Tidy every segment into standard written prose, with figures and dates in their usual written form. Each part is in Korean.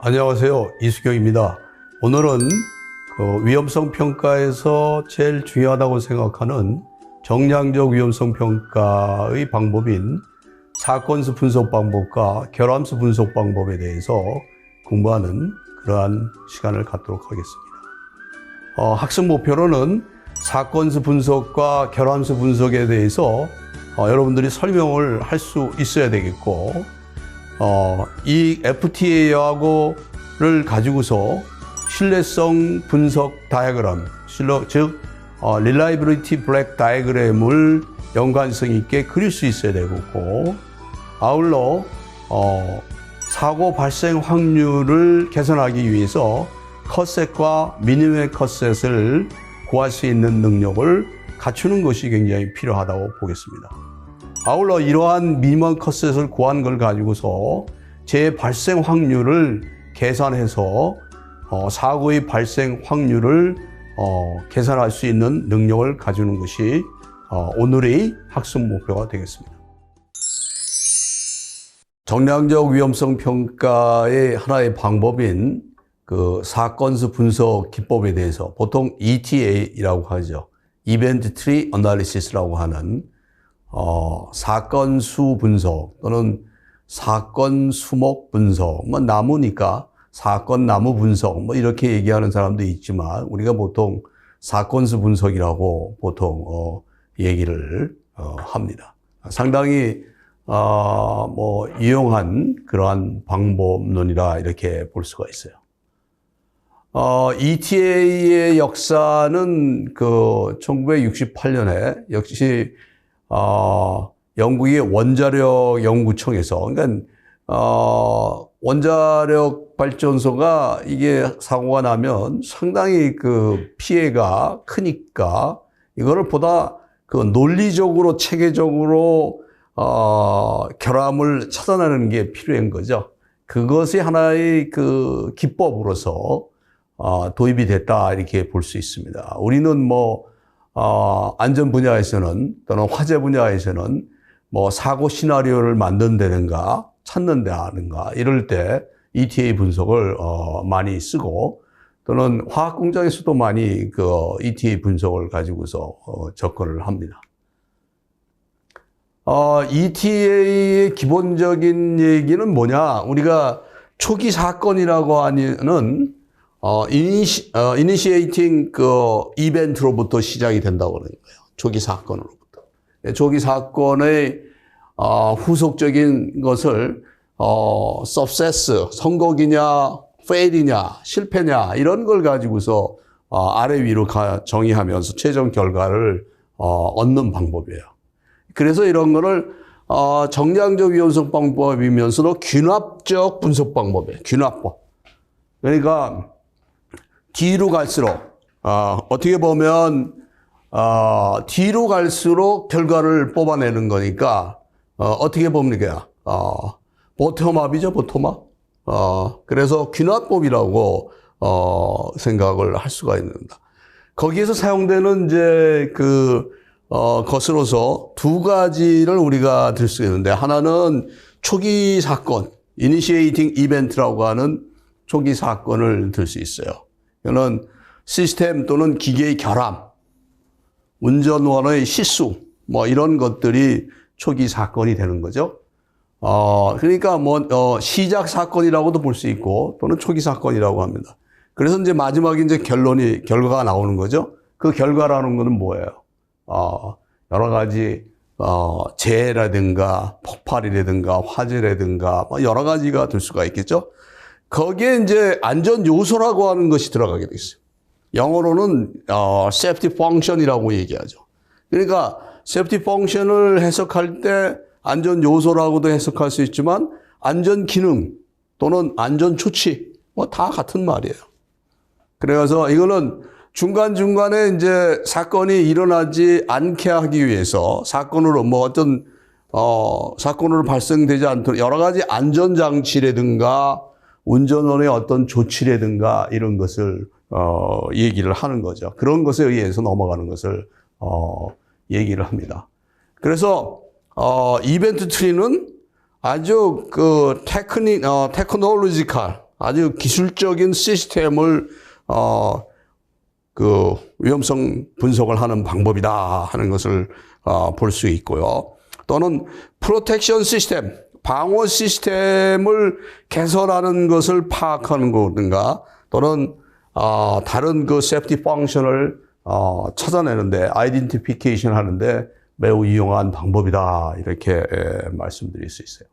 안녕하세요. 이수경입니다. 오늘은 위험성 평가에서 제일 중요하다고 생각하는 정량적 위험성 평가의 방법인 사건수 분석 방법과 결함수 분석 방법에 대해서 공부하는 그러한 시간을 갖도록 하겠습니다. 학습 목표로는 사건수 분석과 결함수 분석에 대해서 여러분들이 설명을 할 수 있어야 되겠고, 이 FTA하고를 가지고서 신뢰성 분석 다이어그램, 즉 Reliability Break Diagram을 연관성 있게 그릴 수 있어야 되고, 아울러 사고 발생 확률을 개선하기 위해서 컷셋과 미니멈 컷셋을 구할 수 있는 능력을 갖추는 것이 굉장히 필요하다고 보겠습니다. 아울러 이러한 미니멈 컷셋을 구한 걸 가지고서 재발생 확률을 계산해서 사고의 발생 확률을 계산할 수 있는 능력을 가지는 것이 오늘의 학습 목표가 되겠습니다. 정량적 위험성 평가의 하나의 방법인 그 사건수 분석 기법에 대해서 보통 ETA라고 하죠. Event Tree Analysis라고 하는 사건수 분석 또는 사건 수목 분석, 나무니까 사건 나무 분석 이렇게 얘기하는 사람도 있지만 우리가 보통 사건수 분석이라고 보통 얘기를 합니다. 상당히 유용한 그러한 방법론이라 이렇게 볼 수가 있어요. ETA의 역사는 1968년에 역시 영국의 원자력 연구청에서, 그러니까 원자력 발전소가 이게 사고가 나면 상당히 그 피해가 크니까 이거를 보다 그 논리적으로 체계적으로 결함을 찾아내는 게 필요한 거죠. 그것이 하나의 그 기법으로서 도입이 됐다 이렇게 볼 수 있습니다. 우리는 안전 분야에서는 또는 화재 분야에서는 사고 시나리오를 만든다든가 찾는다든가 이럴 때 ETA 분석을 많이 쓰고, 또는 화학 공장에서도 많이 그 ETA 분석을 가지고서 접근을 합니다. ETA의 기본적인 얘기는 뭐냐? 우리가 초기 사건이라고 하는 이니시에이팅 이벤트로부터 시작이 된다고 그러는 거예요. 초기 사건으로부터. 초기 사건의 후속적인 것을 success, 성공이냐, fail이냐, 실패냐 이런 걸 가지고서 아래 위로 정의하면서 최종 결과를 얻는 방법이에요. 그래서 이런 거를 정량적 위험성 방법이면서도 균합적 분석 방법이에요. 균합법. 그러니까 뒤로 갈수록 어떻게 보면 뒤로 갈수록 결과를 뽑아내는 거니까 어떻게 봅니까? 보텀업이죠, 보텀업. 그래서 균합법이라고 생각을 할 수가 있습니다. 거기에서 사용되는 이제 것으로서 두 가지를 우리가 들 수 있는데, 하나는 초기 사건, Initiating Event라고 하는 초기 사건을 들 수 있어요. 이거는 시스템 또는 기계의 결함, 운전원의 실수, 이런 것들이 초기 사건이 되는 거죠. 그러니까 시작 사건이라고도 볼 수 있고, 또는 초기 사건이라고 합니다. 그래서 이제 마지막에 이제 결과가 나오는 거죠. 그 결과라는 거는 뭐예요? 여러 가지, 재해라든가, 폭발이라든가, 화재라든가, 여러 가지가 될 수가 있겠죠. 거기에 이제 안전 요소라고 하는 것이 들어가게 돼 있어요. 영어로는 safety function이라고 얘기하죠. 그러니까 safety function을 해석할 때 안전 요소라고도 해석할 수 있지만 안전 기능 또는 안전 조치 다 같은 말이에요. 그래서 이거는 중간중간에 이제 사건이 일어나지 않게 하기 위해서 사건으로 사건으로 발생되지 않도록 여러 가지 안전 장치라든가 운전원의 어떤 조치라든가 이런 것을 얘기를 하는 거죠. 그런 것에 의해서 넘어가는 것을 얘기를 합니다. 그래서 이벤트 트리는 아주 테크놀로지컬 아주 기술적인 시스템을 그 위험성 분석을 하는 방법이다 하는 것을 볼 수 있고요. 또는 프로텍션 시스템, 방어 시스템을 개선하는 것을 파악하는 거든가, 또는 다른 그 세프티 펑션을 찾아내는데, 아이덴티피케이션 하는데 매우 유용한 방법이다, 이렇게 말씀드릴 수 있어요.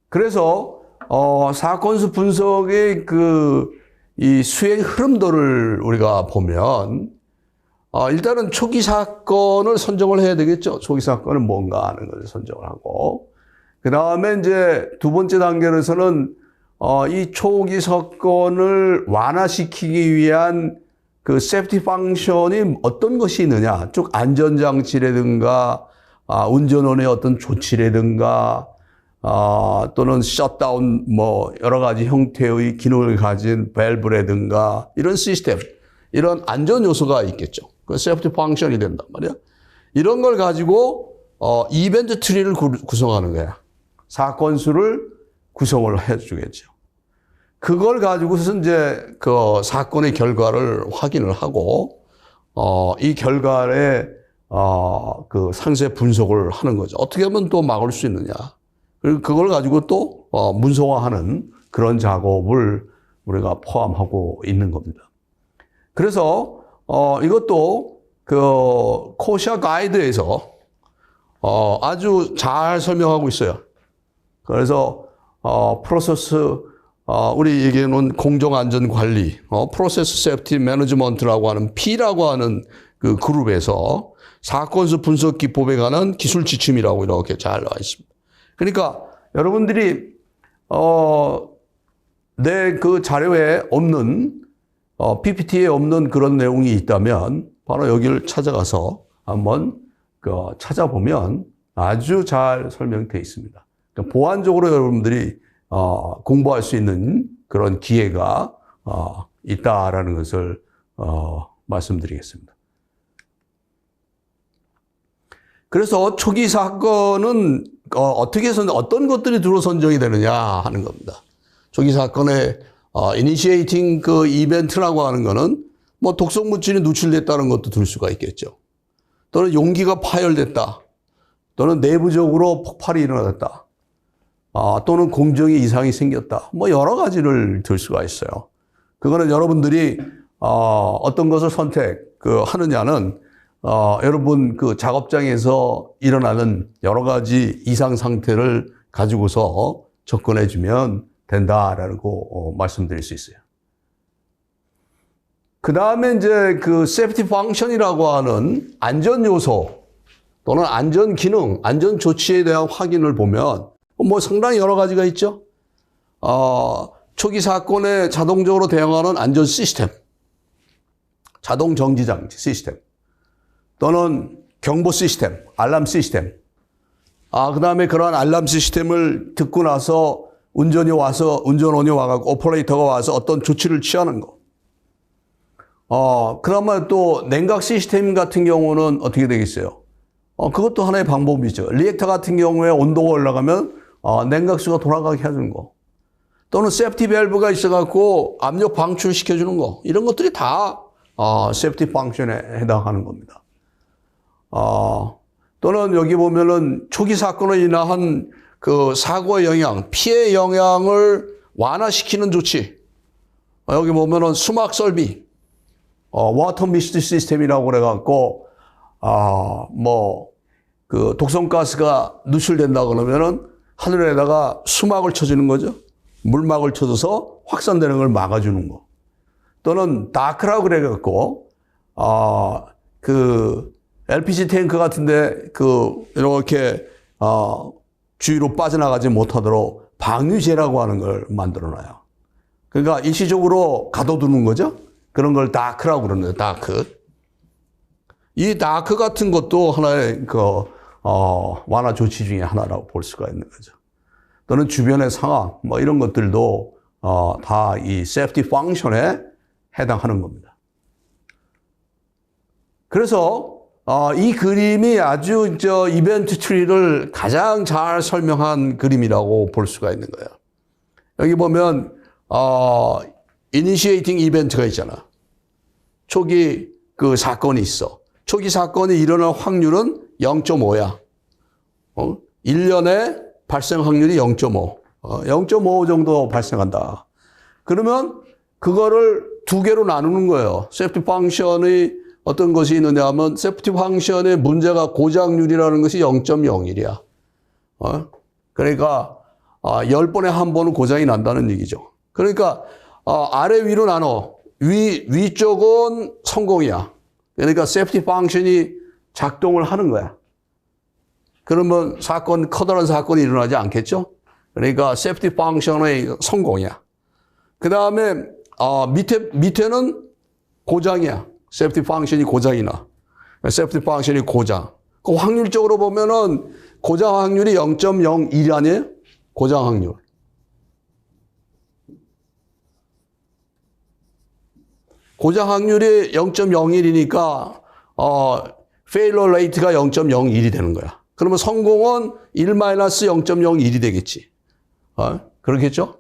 그래서 사건 수 분석의 이 수행 흐름들을 우리가 보면, 일단은 초기 사건을 선정을 해야 되겠죠. 초기 사건은 뭔가 하는 것을 선정을 하고, 그 다음에 이제 두 번째 단계에서는 이 초기 사건을 완화시키기 위한 그 세프티 펑션이 어떤 것이 있느냐, 쭉 안전장치라든가, 운전원의 어떤 조치라든가, 또는 셧다운, 여러 가지 형태의 기능을 가진 밸브라든가, 이런 시스템, 이런 안전 요소가 있겠죠. 그 세프티 펑션이 된단 말이야. 이런 걸 가지고, 이벤트 트리를 구성하는 거야. 사건 수를 구성을 해 주겠죠. 그걸 가지고서 이제 그 사건의 결과를 확인을 하고, 이 결과에, 그 상세 분석을 하는 거죠. 어떻게 하면 또 막을 수 있느냐. 그리고 그걸 가지고 또, 문서화하는 그런 작업을 우리가 포함하고 있는 겁니다. 그래서, 이것도 그 코샤 가이드에서, 아주 잘 설명하고 있어요. 그래서, 프로세스, 우리 얘기하는 공정안전관리, 프로세스 세프티 매니지먼트라고 하는 P라고 하는 그 그룹에서 사건수 분석 기법에 관한 기술 지침이라고 이렇게 잘 나와 있습니다. 그러니까 여러분들이, 내 그 자료에 없는, PPT에 없는 그런 내용이 있다면 바로 여기를 찾아가서 한번 찾아보면 아주 잘 설명되어 있습니다. 그러니까 보완적으로 여러분들이 공부할 수 있는 그런 기회가 있다라는 것을 말씀드리겠습니다. 그래서 초기 사건은 어떻게 어떤 것들이 주로 선정이 되느냐 하는 겁니다. 초기 사건의 이니시에이팅 그 이벤트라고 하는 거는 독성 물질이 누출됐다는 것도 들 수가 있겠죠. 또는 용기가 파열됐다. 또는 내부적으로 폭발이 일어났다. 또는 공정에 이상이 생겼다. 여러 가지를 들 수가 있어요. 그거는 여러분들이, 어떤 것을 하느냐는, 여러분 그 작업장에서 일어나는 여러 가지 이상 상태를 가지고서 접근해 주면 된다라고 말씀드릴 수 있어요. 그 다음에 이제 그 세프티 펑션이라고 하는 안전 요소 또는 안전 기능, 안전 조치에 대한 확인을 보면 상당히 여러 가지가 있죠. 초기 사건에 자동적으로 대응하는 안전 시스템, 자동 정지 장치 시스템, 또는 경보 시스템, 알람 시스템. 그 다음에 그러한 알람 시스템을 듣고 나서 운전원이 와가지고 오퍼레이터가 와서 어떤 조치를 취하는 거. 그나마 또 냉각 시스템 같은 경우는 어떻게 되겠어요? 그것도 하나의 방법이죠. 리액터 같은 경우에 온도가 올라가면 냉각수가 돌아가게 해주는 거. 또는 세프티 밸브가 있어갖고 압력 방출시켜주는 거. 이런 것들이 다 세프티 펑션에 해당하는 겁니다. 또는 여기 보면은 초기 사건으로 인한 그 사고의 영향, 피해 영향을 완화시키는 조치. 여기 보면은 수막 설비, 워터 미스트 시스템이라고 그래갖고, 그 독성가스가 누출된다 그러면은 하늘에다가 수막을 쳐주는 거죠. 물막을 쳐줘서 확산되는 걸 막아주는 거. 또는 다크라고 그래갖고, 그 LPG 탱크 같은데 이렇게, 주위로 빠져나가지 못하도록 방류제라고 하는 걸 만들어놔요. 그러니까 일시적으로 가둬두는 거죠. 그런 걸 다크라고 그러는데, 다크. 이 다크 같은 것도 하나의 완화 조치 중에 하나라고 볼 수가 있는 거죠. 또는 주변의 상황, 이런 것들도, 다 이 세프티 펑션에 해당하는 겁니다. 그래서, 이 그림이 아주 이벤트 트리를 가장 잘 설명한 그림이라고 볼 수가 있는 거예요. 여기 보면, 이니시에이팅 이벤트가 있잖아. 초기 그 사건이 있어. 초기 사건이 일어날 확률은 0.5야. 1년에 발생 확률이 0.5. 0.5 정도 발생한다. 그러면 그거를 두 개로 나누는 거예요. 세프티 펑션의 어떤 것이 있느냐 하면 세프티 펑션의 문제가 고장률이라는 것이 0.01이야. 그러니까 10번에 한 번은 고장이 난다는 얘기죠. 그러니까 아래 위로 나눠. 위쪽은 성공이야. 그러니까 세프티 펑션이 작동을 하는 거야. 그러면 커다란 사건이 일어나지 않겠죠? 그러니까 세프티 펑션의 성공이야. 그 다음에 밑에는 고장이야. 세프티 펑션이 고장이 나. 세프티 펑션이 고장. 그 확률적으로 보면은 고장 확률이 0.01 아니에요? 고장 확률. 고장 확률이 0.01이니까 failure rate가 0.01이 되는 거야. 그러면 성공은 1-0.01이 되겠지. 그렇겠죠?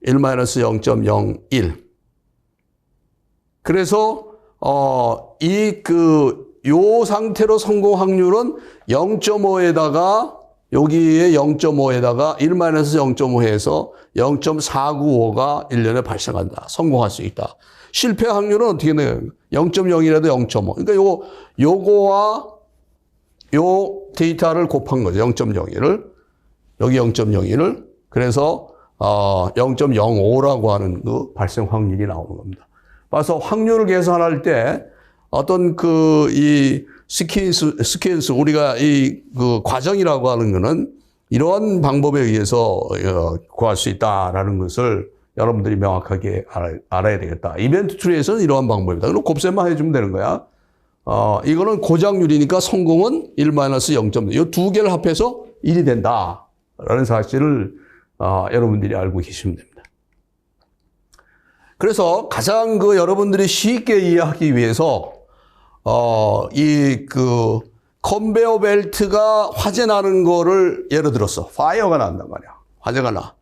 1-0.01. 그래서 요 상태로 성공 확률은 0.5에다가 여기에 0.5에다가 1-0.5해서 0.495가 1년에 발생한다. 성공할 수 있다. 실패 확률은 어떻게 돼요? 0.0이라도 0.5. 그러니까 요거와 요 데이터를 곱한 거죠. 0.01을. 여기 0.01을. 그래서 0.05라고 하는 그 발생 확률이 나오는 겁니다. 그래서 확률을 계산할 때 어떤 이 스퀘인스 우리가 그 과정이라고 하는 거는 이러한 방법에 의해서 구할 수 있다라는 것을 여러분들이 명확하게 알아야 되겠다. 이벤트 트리에서는 이러한 방법이다. 그럼 곱셈만 해주면 되는 거야. 이거는 고장률이니까 성공은 1-0.0. 이 두 개를 합해서 1이 된다라는 사실을 여러분들이 알고 계시면 됩니다. 그래서 가장 여러분들이 쉽게 이해하기 위해서 컨베어 벨트가 화재 나는 거를 예를 들었어. 파이어가 난단 말이야. 화재가 나.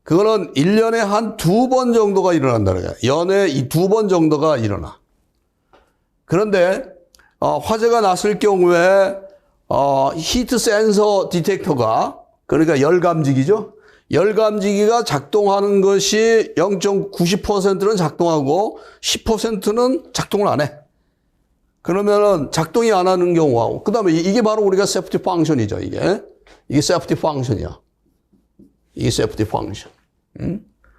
그거는 1년에 한 2번 정도가 일어난다는 거야. 연에 이 2번 정도가 일어나. 그런데 화재가 났을 경우에 히트 센서 디텍터가 그러니까 열감지기죠. 열감지기가 작동하는 것이 0.90%는 작동하고 10%는 작동을 안 해. 그러면은 작동이 안 하는 경우하고 그다음에 이게 바로 우리가 세프티 펑션이죠. 이게 세프티 펑션이야. 이게 세프티 펑션.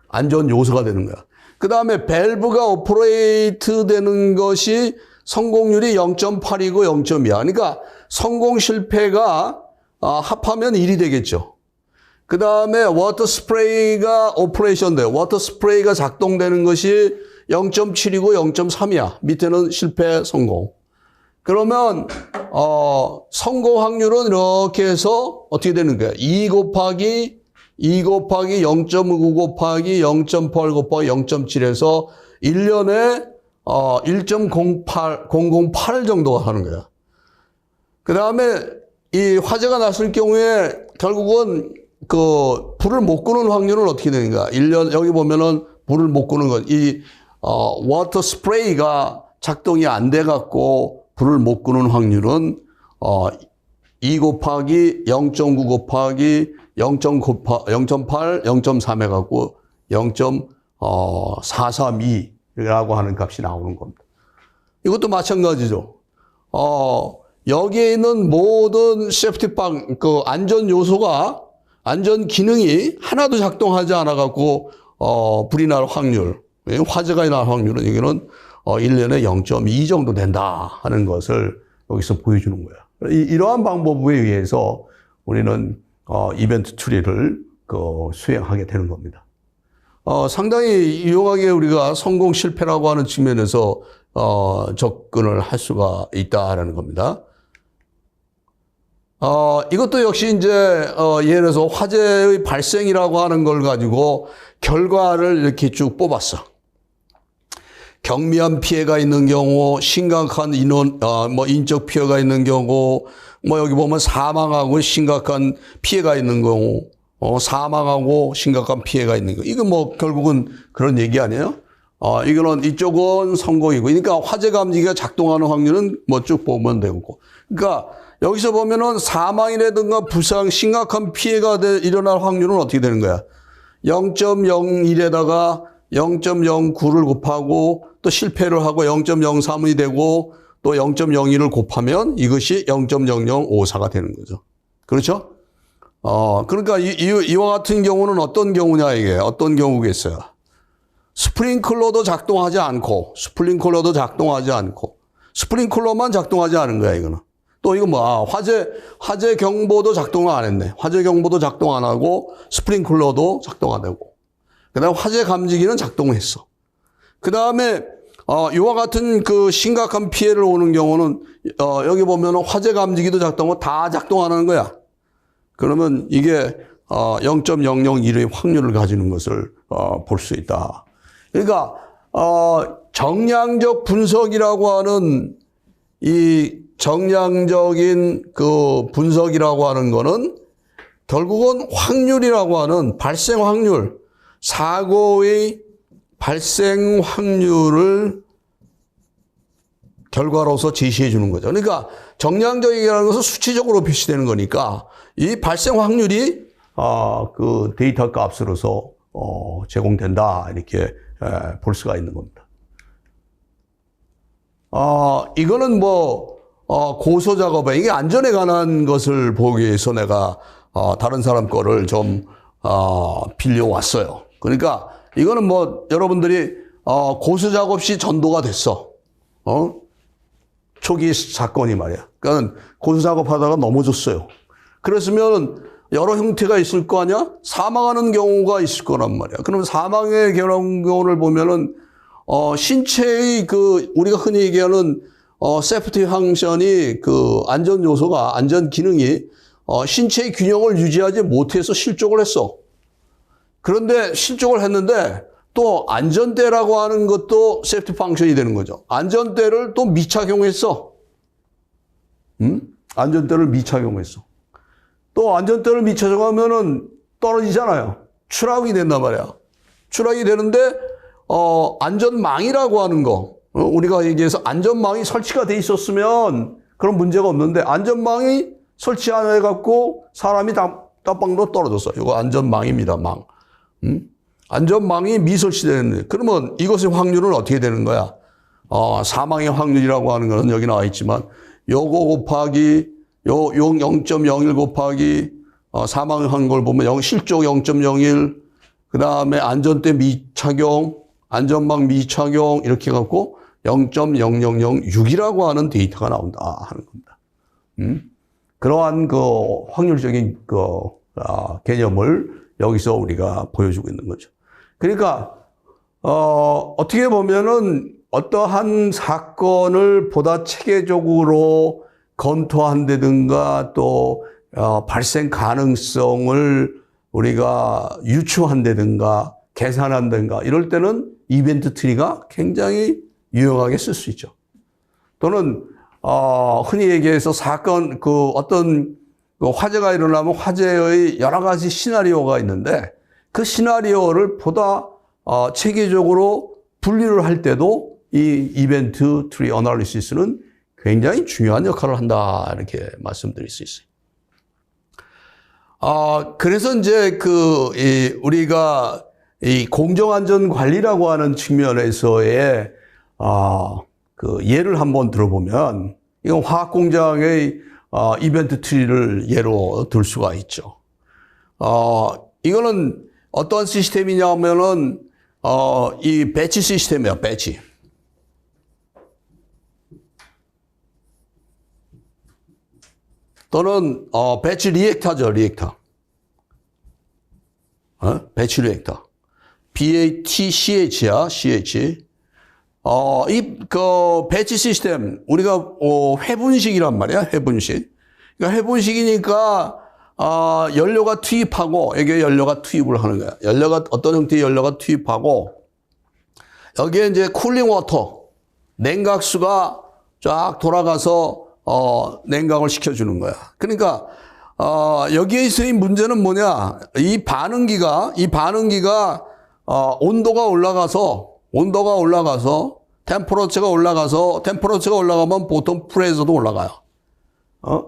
안전 요소가 되는 거야. 그다음에 밸브가 오퍼레이트 되는 것이 성공률이 0.8이고 0.2야. 그러니까 성공 실패가 합하면 1이 되겠죠. 그 다음에 워터 스프레이가 오퍼레이션 돼요. 워터 스프레이가 작동되는 것이 0.7이고 0.3이야. 밑에는 실패, 성공. 그러면 성공 확률은 이렇게 해서 어떻게 되는 거야? 2 곱하기 0.9 곱하기 0.8 곱하기 0.7에서 1년에 1.008 정도가 하는 거야. 그 다음에 이 화재가 났을 경우에 결국은 불을 못 끄는 확률은 어떻게 되는가? 1년, 여기 보면은 불을 못 끄는 것. 워터 스프레이가 작동이 안 돼갖고 불을 못 끄는 확률은, 2 곱하기 0.9 곱하기 0.8, 0.3 해갖고 0.432라고 하는 값이 나오는 겁니다. 이것도 마찬가지죠. 여기에 있는 모든 안전 요소가 안전 기능이 하나도 작동하지 않아갖고, 불이 날 확률, 화재가 날 확률은 여기는 1년에 0.2 정도 된다 하는 것을 여기서 보여주는 거야. 이러한 방법에 의해서 우리는, 이벤트 추리를 수행하게 되는 겁니다. 상당히 유용하게 우리가 성공 실패라고 하는 측면에서, 접근을 할 수가 있다라는 겁니다. 이것도 역시 이제, 예를 들어서 화재의 발생이라고 하는 걸 가지고 결과를 이렇게 쭉 뽑았어. 경미한 피해가 있는 경우, 심각한 인적 피해가 있는 경우, 여기 보면 사망하고 심각한 피해가 있는 경우, 사망하고 심각한 피해가 있는 거. 이거 뭐 결국은 그런 얘기 아니에요? 이거는 이쪽은 성공이고. 그러니까 화재 감지기가 작동하는 확률은 뭐 쭉 보면 되고. 그러니까 여기서 보면은 사망이라든가 부상, 심각한 피해가 일어날 확률은 어떻게 되는 거야? 0.01에다가 0.09를 곱하고 또 실패를 하고 0.03이 되고 또 0.01을 곱하면 이것이 0.0054가 되는 거죠. 그렇죠? 그러니까 이와 같은 경우는 어떤 경우냐 이게 어떤 경우겠어요? 스프링클러도 작동하지 않고 스프링클러만 작동하지 않은 거야 이거는. 또 이거 뭐 화재 경보도 작동을 안 했네. 화재 경보도 작동 안 하고 스프링클러도 작동 안 하고. 그다음에 화재 감지기는 작동했어. 그다음에 이와 같은 그 심각한 피해를 오는 경우는 여기 보면은 화재 감지기도 작동하고 다 작동 안 하는 거야. 그러면 이게 0.001의 확률을 가지는 것을 볼 수 있다. 그러니까 정량적 분석이라고 하는 이 정량적인 그 분석이라고 하는 거는 결국은 확률이라고 하는 발생 확률, 사고의 발생 확률을 결과로서 제시해 주는 거죠. 그러니까 정량적이라는 것은 수치적으로 표시되는 거니까 이 발생 확률이 그 데이터 값으로서 제공된다 이렇게 볼 수가 있는 겁니다. 이거는 뭐 고소 작업에 이게 안전에 관한 것을 보기 위해서 내가 다른 사람 거를 좀 빌려왔어요. 그러니까 이거는 뭐 여러분들이 고소 작업 시 전도가 됐어. 초기 사건이 말이야. 그러니까 고소 작업하다가 넘어졌어요. 그랬으면 여러 형태가 있을 거 아니야? 사망하는 경우가 있을 거란 말이야. 그러면 사망의 경우를 보면은 신체의 그 우리가 흔히 얘기하는 세프티 펑션이 그 안전 요소가 안전 기능이 신체의 균형을 유지하지 못해서 실족을 했어. 그런데 실족을 했는데 또 안전대라고 하는 것도 세프티 펑션이 되는 거죠. 안전대를 또 미착용했어. 안전대를 미착용했어. 또 안전대를 미착용하면은 떨어지잖아요. 추락이 된단 말이야. 추락이 되는데 안전망이라고 하는 거 우리가 얘기해서 안전망이 설치가 돼 있었으면 그런 문제가 없는데 안전망이 설치 안 해갖고 사람이 따빵도 떨어졌어. 이거 안전망입니다. 망. 안전망이 미설치되는데 그러면 이것의 확률은 어떻게 되는 거야? 사망의 확률이라고 하는 것은 여기 나와 있지만 요거 곱하기 요 0.01 곱하기 사망한 걸 보면 실족 0.01 그다음에 안전대 미착용 안전망 미착용 이렇게 갖고 0.0006이라고 하는 데이터가 나온다 하는 겁니다. 그러한 그 확률적인 그 개념을 여기서 우리가 보여주고 있는 거죠. 그러니까 어떻게 보면은 어떠한 사건을 보다 체계적으로 검토한다든가 또 발생 가능성을 우리가 유추한다든가 계산한다든가 이럴 때는 이벤트 트리가 굉장히 유용하게 쓸 수 있죠. 또는 흔히 얘기해서 사건 그 어떤 그 화재가 일어나면 화재의 여러 가지 시나리오가 있는데 그 시나리오를 보다 체계적으로 분류를 할 때도 이 이벤트 트리 어널리시스는 굉장히 중요한 역할을 한다 이렇게 말씀드릴 수 있어요. 그래서 이제 우리가 이 공정안전 관리라고 하는 측면에서의 그 예를 한번 들어보면 이건 화학 공장의 이벤트 트리를 예로 들 수가 있죠. 이거는 어떤 시스템이냐면은 이 배치 시스템이에요. 배치. 또는 배치 리액터죠. 리액터. 배치 리액터. BATCH야. CH. 그 배치 시스템 우리가 회분식이란 말이야. 회분식. 그러니까 회분식이니까 연료가 투입하고 여기에 연료가 투입을 하는 거야. 연료가 어떤 형태의 연료가 투입하고 여기에 이제 쿨링 워터 냉각수가 쫙 돌아가서 냉각을 시켜주는 거야. 그러니까 여기에서의 문제는 뭐냐? 이 반응기가 온도가 올라가서 템퍼러처가 올라가면 보통 프레셔도 올라가요.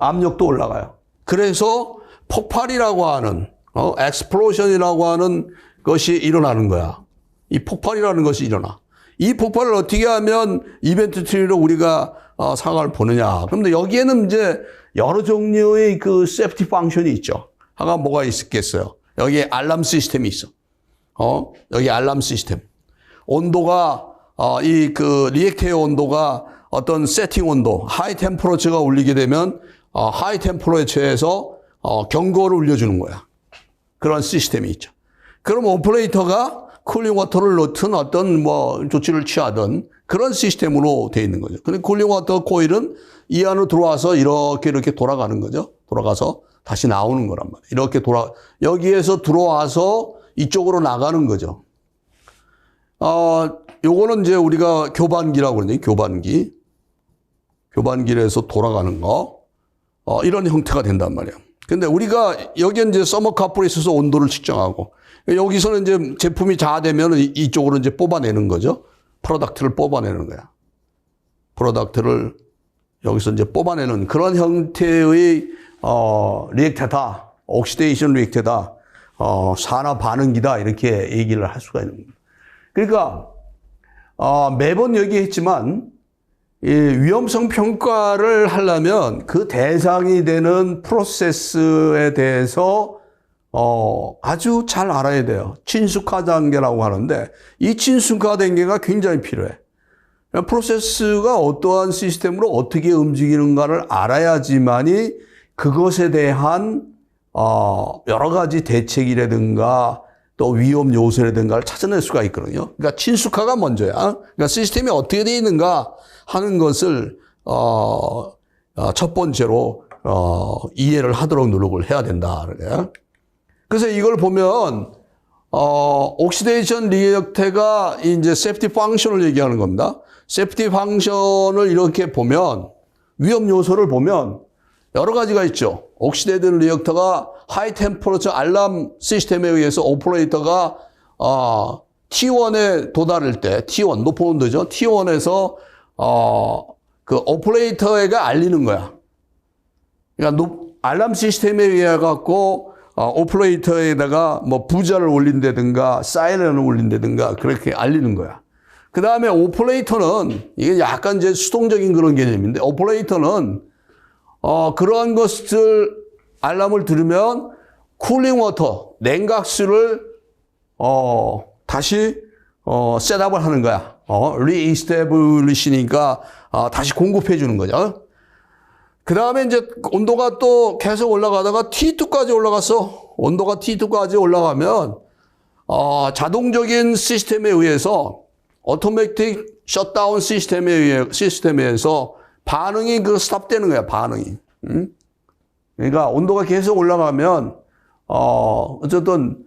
압력도 올라가요. 그래서 폭발이라고 하는 explosion이라고 하는 것이 일어나는 거야. 이 폭발이라는 것이 일어나. 이 폭발을 어떻게 하면 이벤트 트리로 우리가 상황을 보느냐. 그런데 여기에는 이제 여러 종류의 그 세프티 펑션이 있죠. 하나 뭐가 있겠어요? 여기에 알람 시스템이 있어. 여기 알람 시스템. 온도가 이 그 리액터의 온도가 어떤 세팅 온도, 하이 템퍼러처가 울리게 되면 하이 템퍼러처에서 경고를 울려주는 거야. 그런 시스템이 있죠. 그럼 오퍼레이터가 쿨링 워터를 넣든 어떤 뭐 조치를 취하든 그런 시스템으로 되어 있는 거죠. 근데 쿨링 워터 코일은 이 안으로 들어와서 이렇게 돌아가는 거죠. 돌아가서 다시 나오는 거란 말이에요. 여기에서 들어와서 이쪽으로 나가는 거죠. 요거는 이제 우리가 교반기라고 그러는데, 교반기에서 돌아가는 거. 이런 형태가 된단 말이에요. 근데 우리가 여기는 이제 서머카플에 있어서 온도를 측정하고, 여기서는 이제 제품이 자되면 이쪽으로 이제 뽑아내는 거죠. 프로덕트를 뽑아내는 거야. 프로덕트를 여기서 이제 뽑아내는 그런 형태의, 리액터다. 옥시데이션 리액터다. 산화 반응기다. 이렇게 얘기를 할 수가 있는 겁니다. 그러니까, 매번 얘기했지만, 이 위험성 평가를 하려면 그 대상이 되는 프로세스에 대해서 아주 잘 알아야 돼요. 친숙화 단계라고 하는데 이 친숙화 단계가 굉장히 필요해. 프로세스가 어떠한 시스템으로 어떻게 움직이는가를 알아야지만이 그것에 대한 여러 가지 대책이라든가 또 위험 요소라든가를 찾아낼 수가 있거든요. 그러니까 친숙화가 먼저야. 그러니까 시스템이 어떻게 되어 있는가 하는 것을 첫 번째로 이해를 하도록 노력을 해야 된다. 그래서 이걸 보면 옥시데이션 리액터가 이제 세프티 펑션을 얘기하는 겁니다. 세프티 펑션을 이렇게 보면 위험 요소를 보면 여러 가지가 있죠. 옥시데이드 리액터가 하이 템퍼러처 알람 시스템에 의해서 오퍼레이터가 T1에 도달할 때 T1 높은 온도죠. T1에서 그 오퍼레이터가 알리는 거야. 그러니까 알람 시스템에 의해 갖고 오퍼레이터에다가 뭐 부자를 올린다든가 사이렌을 올린다든가 그렇게 알리는 거야. 그 다음에 오퍼레이터는 이게 약간 이제 수동적인 그런 개념인데 오퍼레이터는 그러한 것을 알람을 들으면 쿨링 워터 냉각수를 다시 셋업을 하는 거야. 리이스태블리시니까 다시 공급해 주는 거죠. 그 다음에 이제 온도가 또 계속 올라가다가 T2까지 올라갔어. 온도가 T2까지 올라가면 자동적인 시스템에 의해서 오토매틱 셧다운 시스템에 의해서 반응이 스탑되는 거야. 반응이. 그러니까 온도가 계속 올라가면 어쨌든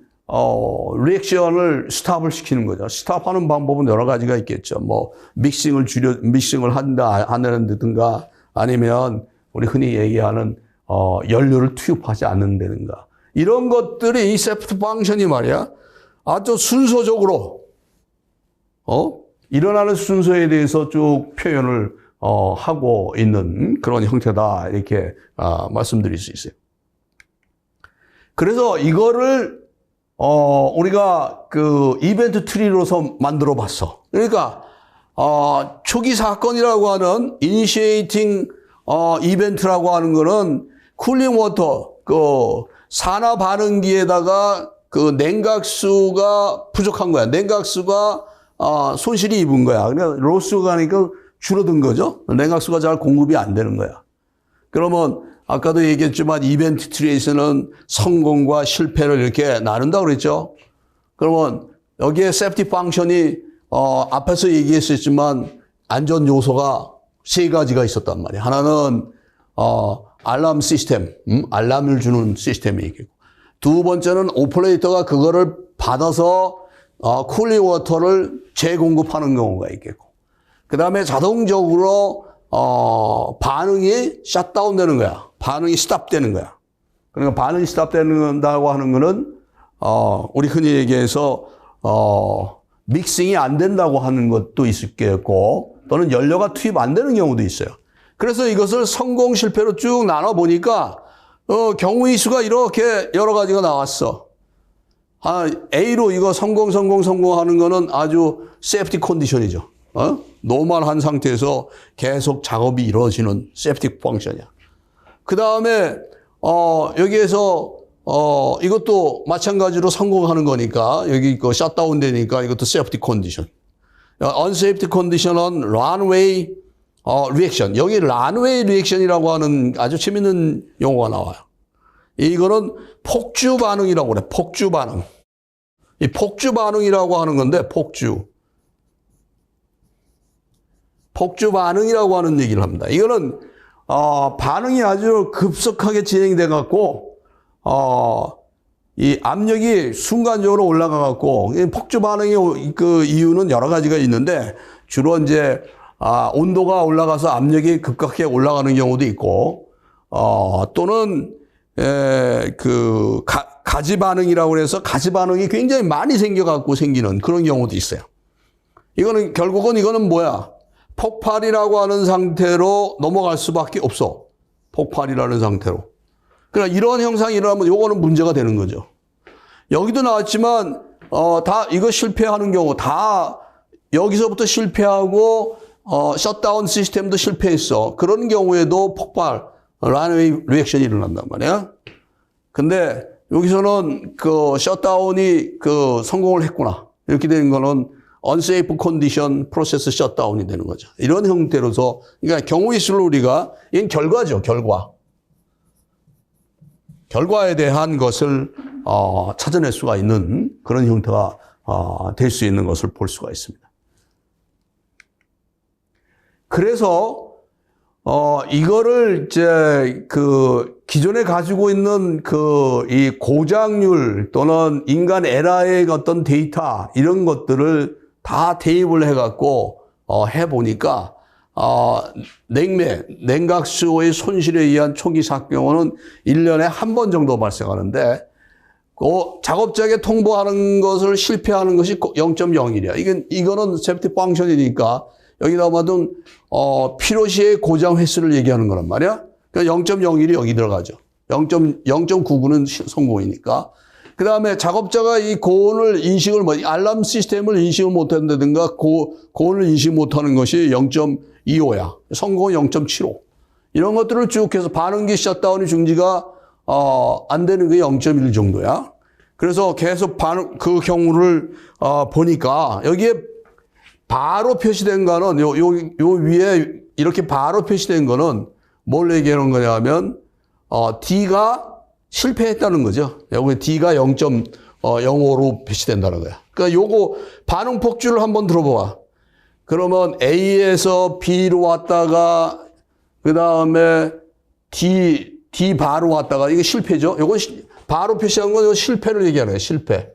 리액션을 스탑을 시키는 거죠. 스탑하는 방법은 여러 가지가 있겠죠. 뭐 믹싱을 한다 안 한다든가 아니면 우리 흔히 얘기하는 연료를 투입하지 않는다든가 이런 것들이 이 세프티 펑션이 말이야 아주 순서적으로 일어나는 순서에 대해서 쭉 표현을 하고 있는 그런 형태다 이렇게 말씀드릴 수 있어요. 그래서 이거를 우리가 그 이벤트 트리로서 만들어 봤어. 그러니까 초기 사건이라고 하는 이니시에이팅 이벤트라고 하는 거는 쿨링 워터 그 산화 반응기에다가 그 냉각수가 부족한 거야. 냉각수가 손실이 입은 거야. 그러니까 로스가 가니까 줄어든 거죠. 냉각수가 잘 공급이 안 되는 거야. 그러면 아까도 얘기했지만 이벤트 트리에서는 성공과 실패를 이렇게 나눈다고 그랬죠. 그러면 여기에 세프티 펑션이 앞에서 얘기했었지만 안전 요소가 세 가지가 있었단 말이에요. 하나는 알람 시스템, 알람을 주는 시스템이 있겠고 두 번째는 오퍼레이터가 그거를 받아서 쿨링 워터를 재공급하는 경우가 있겠고 그 다음에 자동적으로 반응이 셧다운 되는 거야. 반응이 스탑되는 거야. 그러니까 반응이 스탑된다고 하는 거는 우리 흔히 얘기해서 믹싱이 안 된다고 하는 것도 있겠고 또는 연료가 투입 안 되는 경우도 있어요. 그래서 이것을 성공 실패로 쭉 나눠 보니까 경우의 수가 이렇게 여러 가지가 나왔어. A로 이거 성공하는 거는 아주 세프티 컨디션이죠. 노멀한 상태에서 계속 작업이 이루어지는 세프티 펑션이야. 그 다음에 여기에서 이것도 마찬가지로 성공하는 거니까 여기 그 셧다운 되니까 이것도 세프티 컨디션. 언세이프티 컨디션은 런웨이 리액션. 여기 런웨이 리액션이라고 하는 아주 재밌는 용어가 나와요. 이거는 폭주 반응이라고 그래. 폭주 반응. 이 폭주 반응이라고 하는 건데 폭주 반응이라고 하는 얘기를 합니다. 이거는 반응이 아주 급속하게 진행돼 갖고 이 압력이 순간적으로 올라가 갖고 폭주 반응의 그 이유는 여러 가지가 있는데 주로 이제 온도가 올라가서 압력이 급격하게 올라가는 경우도 있고 또는 그 가지 반응이라고 해서 가지 반응이 굉장히 많이 생겨 갖고 생기는 그런 경우도 있어요. 이거는 결국은 이거는 뭐야? 폭발이라고 하는 상태로 넘어갈 수밖에 없어. 폭발이라는 상태로. 그러니까 이런 형상이 일어나면 요거는 문제가 되는 거죠. 여기도 나왔지만 다 이거 실패하는 경우 다 여기서부터 실패하고 셧다운 시스템도 실패했어. 그런 경우에도 폭발, 런웨이 리액션이 일어난단 말이야. 근데 여기서는 그 셧다운이 그 성공을 했구나. 이렇게 되는 거는 unsafe condition process shutdown이 되는 거죠. 이런 형태로서 그러니까 경우의 수를 우리가 이건 결과죠. 결과에 대한 것을 찾아낼 수가 있는 그런 형태가 될 수 있는 것을 볼 수가 있습니다. 그래서 이거를 이제 그 기존에 가지고 있는 그 이 고장률 또는 인간 에러의 어떤 데이터 이런 것들을 다 대입을 해갖고 해보니까 냉각수의 손실에 의한 초기 사경은 1년에 한 번 정도 발생하는데 그 작업자에게 통보하는 것을 실패하는 것이 0.01이야. 이거는 세프티 펑션이니까 여기다 봐도 필요시의 고장 횟수를 얘기하는 거란 말이야. 그러니까 0.01이 여기 들어가죠. 0.99는 성공이니까. 그 다음에 작업자가 이 고온을 인식을 알람 시스템을 인식을 못한다든가 고온을 인식 못하는 것이 0.25야. 성공은 0.75. 이런 것들을 쭉 해서 반응기 셧다운이 중지가 안 되는 게 0.1 정도야. 그래서 계속 그 경우를 보니까 여기에 바로 표시된 거는 요 위에 이렇게 바로 표시된 거는 뭘 얘기하는 거냐면 D가 실패했다는 거죠. 여기 D가 0.05로 표시된다는 거야. 그러니까 요거 반응 폭주를 한번 들어봐. 그러면 A에서 B로 왔다가 그다음에 D 바로 왔다가 이게 실패죠. 요건 바로 표시한 건 실패를 얘기하는 거예요. 실패.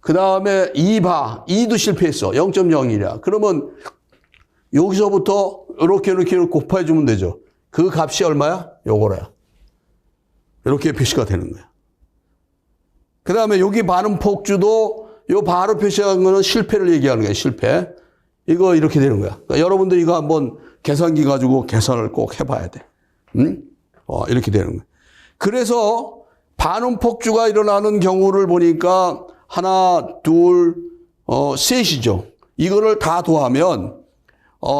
그다음에 E도 실패했어. 0.01이야. 그러면 여기서부터 이렇게 곱해 주면 되죠. 그 값이 얼마야? 요거래요. 이렇게 표시가 되는 거야. 그 다음에 여기 반응 폭주도 요 바로 표시한 거는 실패를 얘기하는 거야. 실패. 이거 이렇게 되는 거야. 그러니까 여러분들 이거 한번 계산기 가지고 계산을 꼭 해봐야 돼. 이렇게 되는 거야. 그래서 반응 폭주가 일어나는 경우를 보니까 하나, 둘, 셋이죠. 이거를 다 더하면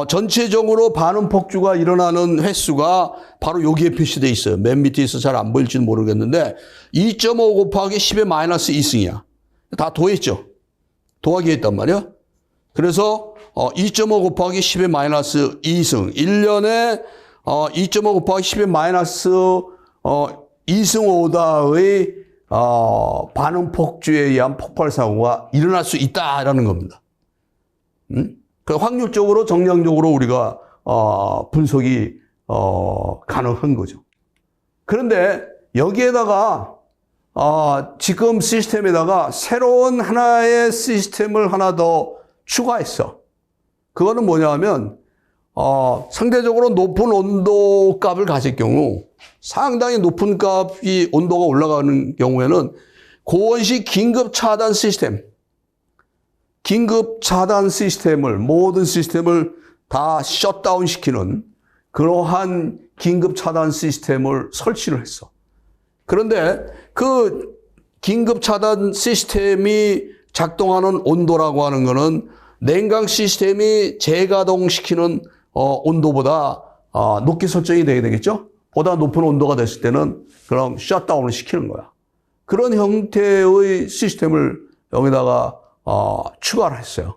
전체적으로 반응 폭주가 일어나는 횟수가 바로 여기에 표시되어 있어요. 맨 밑에 있어서 잘 안 보일지는 모르겠는데 2.5 곱하기 10의 마이너스 2승이야. 다 더했죠. 더하기 했단 말이야. 그래서 2.5 곱하기 10의 마이너스 2승. 1년에 2.5 곱하기 10의 마이너스 2승 오다의 반응 폭주에 의한 폭발 사고가 일어날 수 있다라는 겁니다. 그 확률적으로 정량적으로 우리가 분석이 가능한 거죠. 그런데 여기에다가 지금 시스템에다가 새로운 하나의 시스템을 하나 더 추가했어. 그거는 뭐냐면 상대적으로 높은 온도 값을 가질 경우 상당히 높은 값이 온도가 올라가는 경우에는 고온식 긴급 차단 시스템을 모든 시스템을 다 셧다운 시키는 그러한 긴급 차단 시스템을 설치를 했어. 그런데 그 긴급 차단 시스템이 작동하는 온도라고 하는 거는 냉각 시스템이 재가동시키는 온도보다 높게 설정이 돼야 되겠죠? 보다 높은 온도가 됐을 때는 그럼 셧다운을 시키는 거야. 그런 형태의 시스템을 여기다가 추가를 했어요.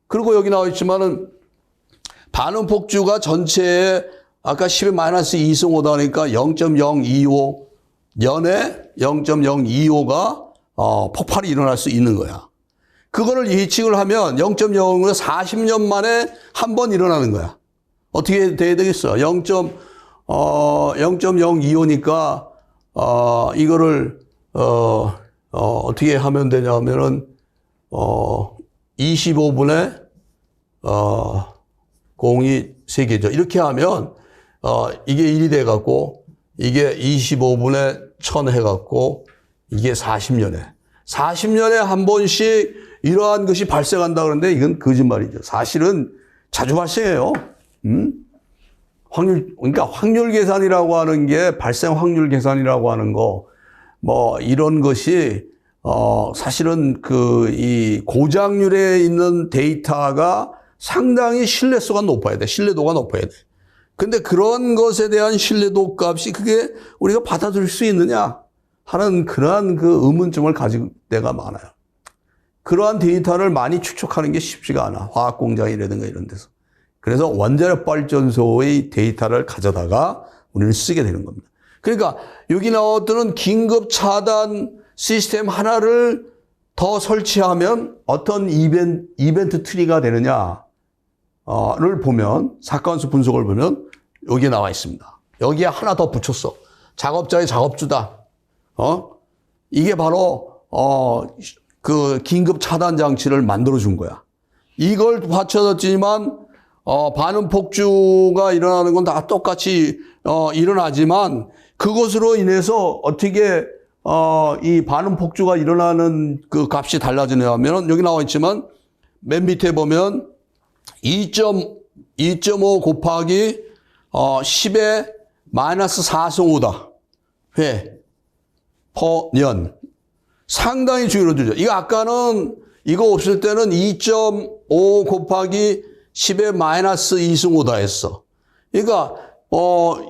그리고 여기 나와 있지만은 반응 폭주가 전체에 아까 10의 마이너스 2승5다 하니까 0.025 연에 0.025가 폭발이 일어날 수 있는 거야. 그거를 예측을 하면 0.0은 40년 만에 한 번 일어나는 거야. 어떻게 돼야 되겠어? 0.025니까 이거를 어떻게 하면 되냐면은 25분에 0이 3개죠. 이렇게 하면 이게 1이 돼 갖고 이게 25분에 1000 해 갖고 이게 40년에 한 번씩 이러한 것이 발생한다 그러는데 이건 거짓말이죠. 사실은 자주 발생해요. 그러니까 확률 계산이라고 하는 게 발생 확률 계산이라고 하는 거 뭐 이런 것이 사실은 이 고장률에 있는 데이터가 상당히 신뢰도가 높아야 돼. 근데 그런 것에 대한 신뢰도 값이 그게 우리가 받아들일 수 있느냐 하는 그러한 그 의문점을 가질 때가 많아요. 그러한 데이터를 많이 축적하는 게 쉽지가 않아. 화학공장이라든가 이런 데서. 그래서 원자력 발전소의 데이터를 가져다가 우리는 쓰게 되는 겁니다. 그러니까 여기 나왔던 긴급 차단 시스템 하나를 더 설치하면 어떤 이벤트 트리가 되느냐를 보면 사건수 분석을 보면 여기에 나와 있습니다. 여기에 하나 더 붙였어. 작업자의 작업주다. 이게 바로 그 긴급 차단 장치를 만들어 준 거야. 이걸 받쳐졌지만 반응 폭주가 일어나는 건 다 똑같이 일어나지만 그것으로 인해서 어떻게 이 반응 폭주가 일어나는 그 값이 달라지냐면 여기 나와 있지만 맨 밑에 보면 2.5 곱하기 10의 마이너스 4승5다. 회, 퍼, 년. 상당히 줄어들죠. 이거 아까는 이거 없을 때는 2.5 곱하기 10의 마이너스 2승5다 했어. 그러니까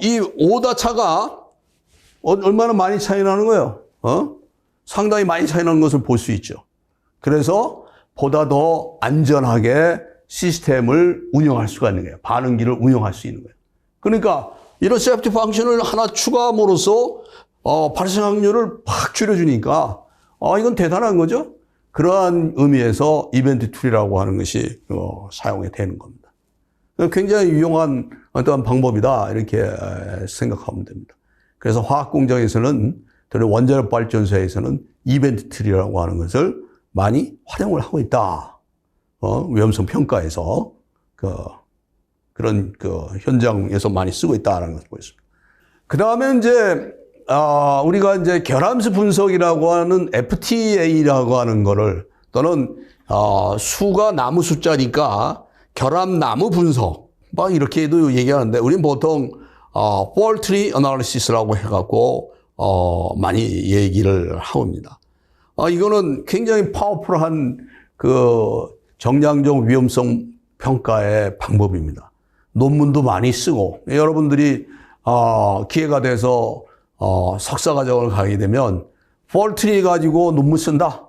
이 5다 차가 얼마나 많이 차이 나는 거예요? 상당히 많이 차이 나는 것을 볼 수 있죠. 그래서 보다 더 안전하게 시스템을 운영할 수가 있는 거예요. 반응기를 운영할 수 있는 거예요. 그러니까 이런 세프티 펑션을 하나 추가함으로써 발생 확률을 팍 줄여주니까 이건 대단한 거죠. 그러한 의미에서 이벤트 툴이라고 하는 것이 사용이 되는 겁니다. 굉장히 유용한 어떠한 방법이다 이렇게 생각하면 됩니다. 그래서 화학공장에서는 특히 원자력 발전소에서는 이벤트 툴이라고 하는 것을 많이 활용을 하고 있다. 위험성 평가에서 그런 현장에서 많이 쓰고 있다는 것을 보였습니다. 그 다음에 이제 우리가 이제 결함수 분석이라고 하는 FTA라고 하는 거를 또는 수가 나무 숫자니까 결함 나무 분석 막 이렇게도 얘기하는데 우리는 보통 Fault Tree Analysis라고 해갖고 많이 얘기를 하고 있습니다. 이거는 굉장히 파워풀한 그 정량적 위험성 평가의 방법입니다. 논문도 많이 쓰고 여러분들이 기회가 돼서 석사 과정을 가게 되면 Fault Tree 가지고 논문 쓴다.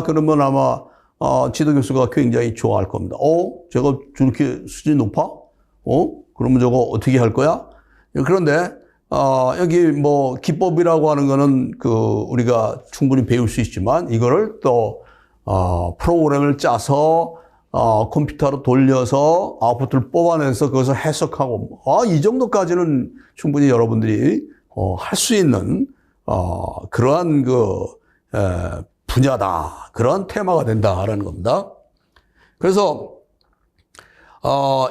그러면 아마 지도 교수가 굉장히 좋아할 겁니다. 제가 저렇게 수준이 높아? 그러면 저거 어떻게 할 거야? 그런데 여기 뭐 기법이라고 하는 거는 우리가 충분히 배울 수 있지만 이거를 또 프로그램을 짜서 컴퓨터로 돌려서 아웃풋을 뽑아내서 그것을 해석하고 이 정도까지는 충분히 여러분들이 할 수 있는 그러한 분야다. 그러한 테마가 된다라는 겁니다. 그래서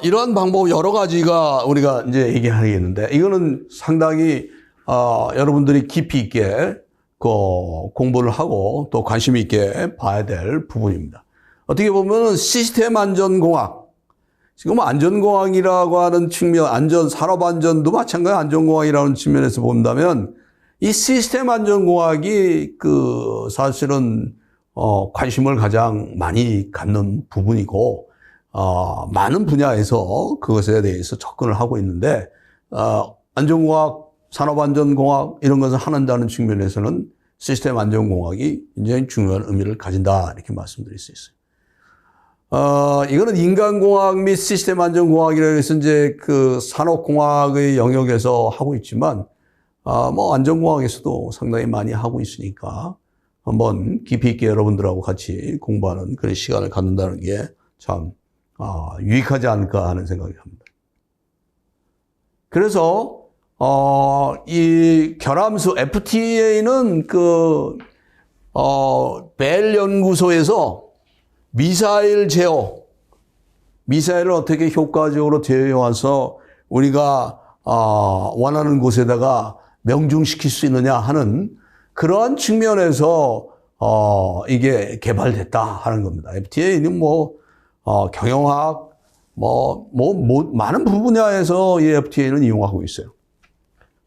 이러한 방법 여러 가지가 우리가 이제 얘기하겠는데, 이거는 상당히, 여러분들이 깊이 있게, 공부를 하고 또 관심 있게 봐야 될 부분입니다. 어떻게 보면은 시스템 안전공학, 지금 안전공학이라고 하는 측면, 산업안전도 마찬가지 안전공학이라는 측면에서 본다면, 이 시스템 안전공학이 사실은, 관심을 가장 많이 갖는 부분이고, 많은 분야에서 그것에 대해서 접근을 하고 있는데, 안전공학, 산업안전공학 이런 것을 하는다는 측면에서는 시스템 안전공학이 굉장히 중요한 의미를 가진다 이렇게 말씀드릴 수 있어요. 이거는 인간공학 및 시스템 안전공학이라고 해서 이제 산업공학의 영역에서 하고 있지만, 안전공학에서도 상당히 많이 하고 있으니까 한번 깊이 있게 여러분들하고 같이 공부하는 그런 시간을 갖는다는 게 참, 유익하지 않을까 하는 생각이 듭니다. 그래서, 이 결함수 FTA는 벨 연구소에서 미사일 제어, 미사일을 어떻게 효과적으로 제어해 와서 우리가, 원하는 곳에다가 명중시킬 수 있느냐 하는 그러한 측면에서, 이게 개발됐다 하는 겁니다. FTA는 경영학, 많은 분야에서 이 FTA는 이용하고 있어요.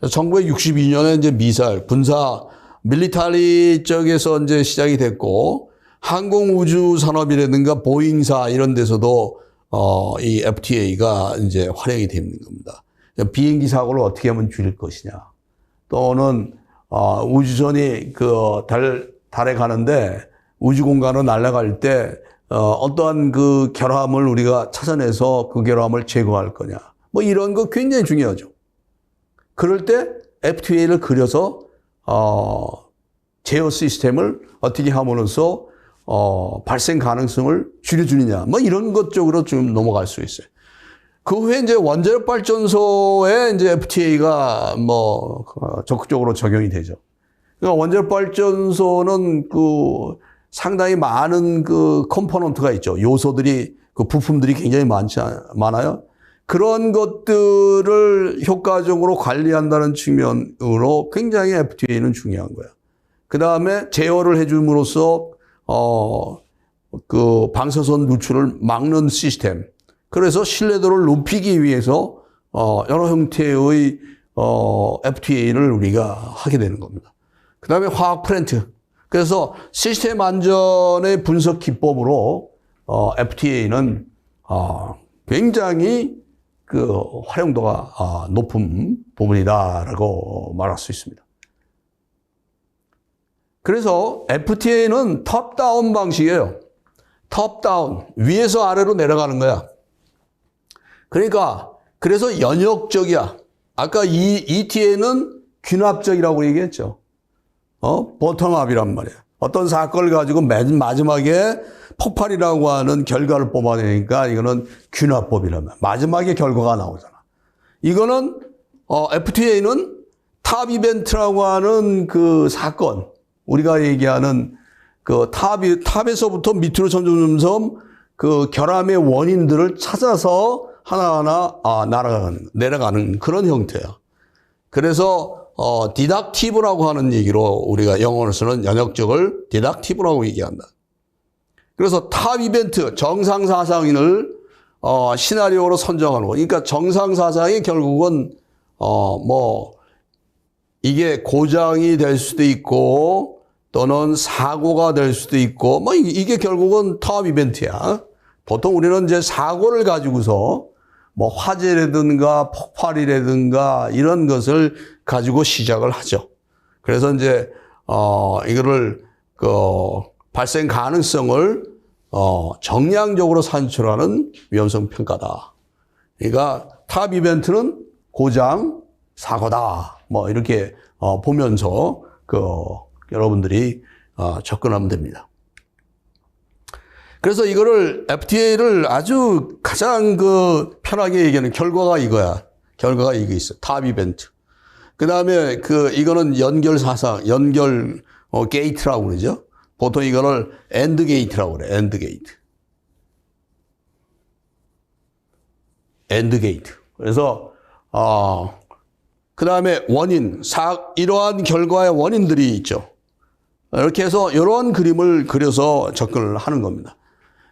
1962년에 이제 미사일, 밀리터리 쪽에서 이제 시작이 됐고, 항공우주 산업이라든가 보잉사 이런 데서도, 이 FTA가 이제 활용이 되는 겁니다. 비행기 사고를 어떻게 하면 줄일 것이냐. 또는, 우주선이 달에 가는데 우주 공간으로 날아갈 때, 어떠한 결함을 우리가 찾아내서 그 결함을 제거할 거냐. 이런 거 굉장히 중요하죠. 그럴 때 FTA를 그려서, 제어 시스템을 어떻게 함으로써, 발생 가능성을 줄여주느냐. 이런 것 쪽으로 좀 넘어갈 수 있어요. 그 후에 이제 원자력 발전소에 이제 FTA가 적극적으로 적용이 되죠. 그러니까 원자력 발전소는 상당히 많은 컴포넌트가 있죠. 요소들이, 부품들이 굉장히 많아요. 그런 것들을 효과적으로 관리한다는 측면으로 굉장히 FTA는 중요한 거야. 그 다음에 제어를 해줌으로써, 방사선 누출을 막는 시스템. 그래서 신뢰도를 높이기 위해서, 여러 형태의, FTA를 우리가 하게 되는 겁니다. 그 다음에 화학 플랜트. 그래서 시스템 안전의 분석 기법으로, FTA는, 굉장히 활용도가 높은 부분이다라고 말할 수 있습니다. 그래서 FTA는 톱다운 방식이에요. 톱다운. 위에서 아래로 내려가는 거야. 그래서 연역적이야. 아까 이 ETA는 귀납적이라고 얘기했죠. 버텀업이란 말이야. 어떤 사건을 가지고 맨 마지막에 폭발이라고 하는 결과를 뽑아내니까 이거는 귀납법이란 말이야. 마지막에 결과가 나오잖아. 이거는, FTA는 탑 이벤트라고 하는 사건. 우리가 얘기하는 탑에서부터 밑으로 점점 결함의 원인들을 찾아서 하나하나 내려가는 그런 형태야. 그래서 디덕티브라고 하는 얘기로 우리가 영어로서는 연역적을 디덕티브라고 얘기한다. 그래서 탑 이벤트 정상사상을 시나리오로 선정하는 거. 그러니까 정상사상이 결국은 이게 고장이 될 수도 있고 또는 사고가 될 수도 있고 이게 결국은 탑 이벤트야. 보통 우리는 이제 사고를 가지고서 화재라든가 폭발이라든가 이런 것을 가지고 시작을 하죠. 그래서 이제 이거를 발생 가능성을 정량적으로 산출하는 위험성 평가다. 그러니까 탑 이벤트는 고장, 사고다. 이렇게 보면서 여러분들이 접근하면 됩니다. 그래서 이거를 FTA를 아주 가장 편하게 얘기하는 결과가 이거야. 결과가 이게 있어. 탑 이벤트. 그 다음에 이거는 연결 사상, 연결 게이트라고 그러죠. 보통 이거를 엔드 게이트라고 그래. 엔드 게이트. 엔드 게이트. 그래서 그 다음에 원인, 이러한 결과의 원인들이 있죠. 이렇게 해서 이러한 그림을 그려서 접근을 하는 겁니다.